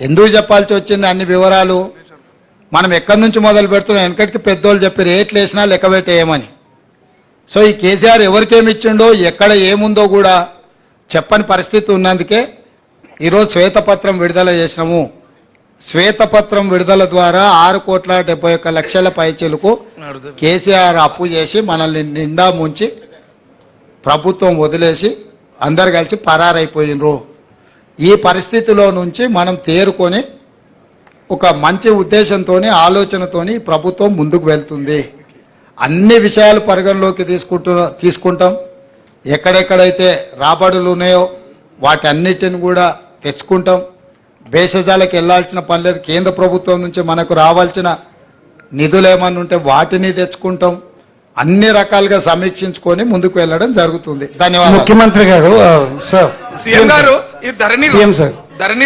ఎందుకు చెప్పాల్సి వచ్చింది అన్ని వివరాలు? మనం ఎక్కడి నుంచి మొదలు పెడుతున్నాం? వెనకటికి పెద్దోళ్ళు చెప్పి రేట్లు వేసినా లెక్క పెట్టేయమని. సో ఈ కేసీఆర్ ఎవరికేమి ఇచ్చిండో, ఎక్కడ ఏముందో కూడా చెప్పని పరిస్థితి ఉన్నందుకే ఈరోజు శ్వేతపత్రం విడుదల చేసినాము. శ్వేతపత్రం విడుదల ద్వారా 6,71,00,000 పైచీలకు కేసీఆర్ అప్పు చేసి మనల్ని నిండా ముంచి ప్రభుత్వం వదిలేసి అందరు కలిసి పరారైపోయినరు. ఈ పరిస్థితిలో నుంచి మనం తేరుకొని ఒక మంచి ఉద్దేశంతో, ఆలోచనతోని ప్రభుత్వం ముందుకు వెళ్తుంది. అన్ని విషయాలు పరిగణలోకి తీసుకుంటాం. ఎక్కడెక్కడైతే రాబడులు ఉన్నాయో వాటన్నిటిని కూడా తెచ్చుకుంటాం. భేషజాలకు వెళ్లాల్సిన పని లేదు. కేంద్ర ప్రభుత్వం నుంచి మనకు రావాల్సిన నిధులు ఏమన్నా ఉంటే వాటిని తెచ్చుకుంటాం. అన్ని రకాలుగా సమీక్షించుకొని ముందుకు వెళ్ళడం జరుగుతుంది. ధన్యవాదాలు. ముఖ్యమంత్రి గారు. సార్ సీఎం గారు, ఈ ధరణి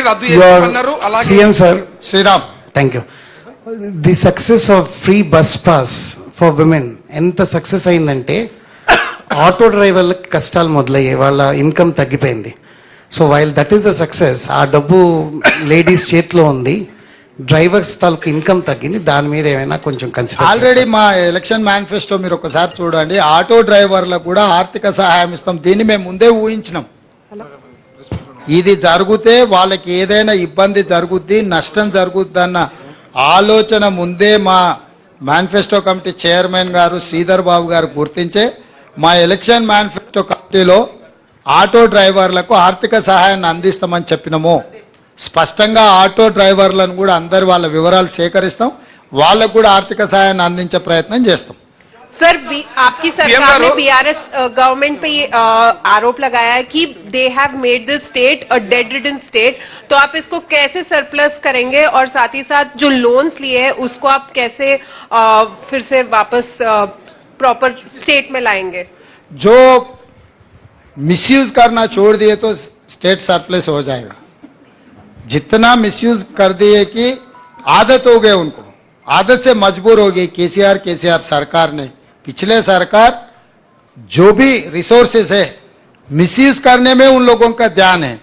రద్దు చేస్తున్నారు. అలాగే CM sir, Sriram, thank you. The success of free bus pass for women ఎంత సక్సెస్ అయిందంటే ఆటో డ్రైవర్లకు కష్టాలు మొదలయ్యాయి, వాళ్ళ ఇన్కమ్ తగ్గిపోయింది. So while that is the success, ఆ డబ్బు లేడీస్ చేతిలో ఉంది, డ్రైవర్స్ తాలూకు ఇన్కమ్ తగ్గింది. దాని మీద ఏమైనా కొంచెం కన్సిడర్. ఆల్రెడీ మా ఎలక్షన్ మేనిఫెస్టో మీరు ఒకసారి చూడండి. ఆటో డ్రైవర్లకు కూడా ఆర్థిక సహాయం ఇస్తాం. దీన్ని మేము ముందే ఊహించినాం. ఇది జరిగితే వాళ్ళకి ఏదైనా ఇబ్బంది జరుగుద్ది, నష్టం జరుగుద్దన్న ఆలోచన ముందే మా మేనిఫెస్టో కమిటీ చైర్మన్ గారు శ్రీధర్ బాబు గారు గుర్తించే మా ఎలక్షన్ మేనిఫెస్టో కమిటీలో ఆటో డ్రైవర్లకు ఆర్థిక సహాయాన్ని అందిస్తామని చెప్పినాము. స్పష్టంగా ఆటో డ్రైవర్లను కూడా అందరి వాళ్ళ వివరాలు సేకరిస్తాం, వాళ్ళకు కూడా ఆర్థిక సహాయాన్ని అందించే ప్రయత్నం చేస్తాం. सर आपकी सरकार ने बीआरएस गवर्नमेंट पे ये आरोप लगाया है कि they have made this state a dead ridden state, तो आप इसको कैसे सरप्लस करेंगे और साथ ही साथ जो लोन्स लिए हैं उसको आप कैसे फिर से वापस प्रॉपर स्टेट में लाएंगे? जो मिसयूज करना छोड़ दिए तो स्टेट सरप्लस हो जाएगा। जितना मिसयूज कर दिए कि आदत हो गए, उनको आदत से मजबूर हो गई केसीआर सरकार ने। पिछले सरकार जो भी रिसोर्सेस है मिसयूज करने में उन लोगों का ध्यान है,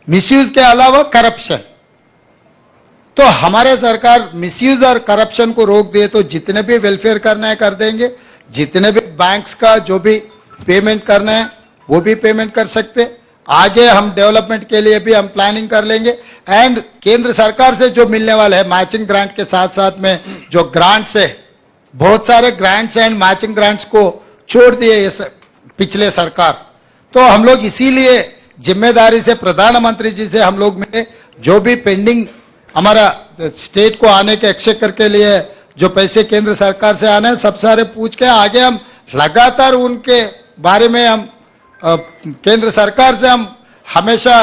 मिसयूज के अलावा करप्शन। तो हमारे सरकार मिसयूज और करप्शन को रोक दिए तो जितने भी वेलफेयर करना है कर देंगे, जितने भी बैंक्स का जो भी पेमेंट करना है वो भी पेमेंट कर सकते। आगे हम डेवलपमेंट के लिए भी हम प्लानिंग कर लेंगे। एंड केंद्र सरकार से जो मिलने वाला है मैचिंग ग्रांट के साथ साथ में जो ग्रांट्स है, बहुत सारे ग्रांट्स एंड मैचिंग ग्रांट्स को छोड़ दिए ये पिछले सरकार। तो हम लोग इसीलिए जिम्मेदारी से प्रधानमंत्री जी से हम लोग मिले, जो भी पेंडिंग हमारा स्टेट को आने के एक्सचेकर के लिए जो पैसे केंद्र सरकार से आने हैं सब सारे पूछ के आगे हम लगातार उनके बारे में हम केंद्र सरकार से हम हमेशा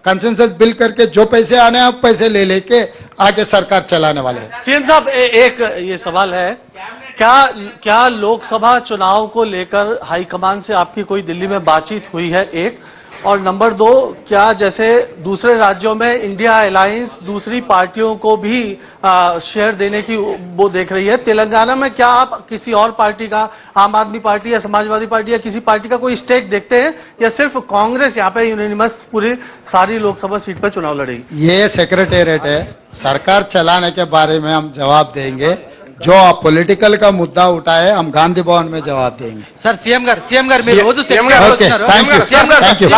कंसेंसस बिल करके जो पैसे आने हैं आप पैसे ले लेके आगे सरकार चलाने वाले हैं। सीएम साहब एक ये सवाल है, क्या लोकसभा चुनाव को लेकर हाईकमान से आपकी कोई दिल्ली में बातचीत हुई है? एक, और नंबर 2, क्या जैसे दूसरे राज्यों में इंडिया अलायंस दूसरी पार्टियों को भी शेयर देने की वो देख रही है, तेलंगाना में क्या आप किसी और पार्टी का, आम आदमी पार्टी या समाजवादी पार्टी या किसी पार्टी का कोई स्टेक देखते हैं, या सिर्फ कांग्रेस यहाँ पे यूनिनिमस पूरी सारी लोकसभा सीट पर चुनाव लड़ेगी? ये सेक्रेटेरिएट है, सरकार चलाने के बारे में हम जवाब देंगे। जो पॉलिटिकल का मुद्दा उठाए हम गांधी भवन में जवाब देंगे। సార్ సీఎం గారు మీరు రోజు Okay, thank you.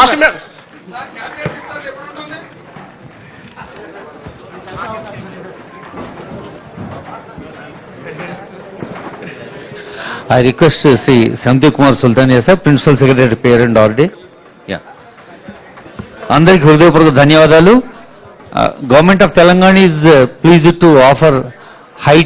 I request Sri Sandeep Kumar Sultania sir, Principal Secretary Parent Audit. Yeah. అందరికి హృదయపూర్వక ధన్యవాదాలు. Government of Telangana is pleased to offer high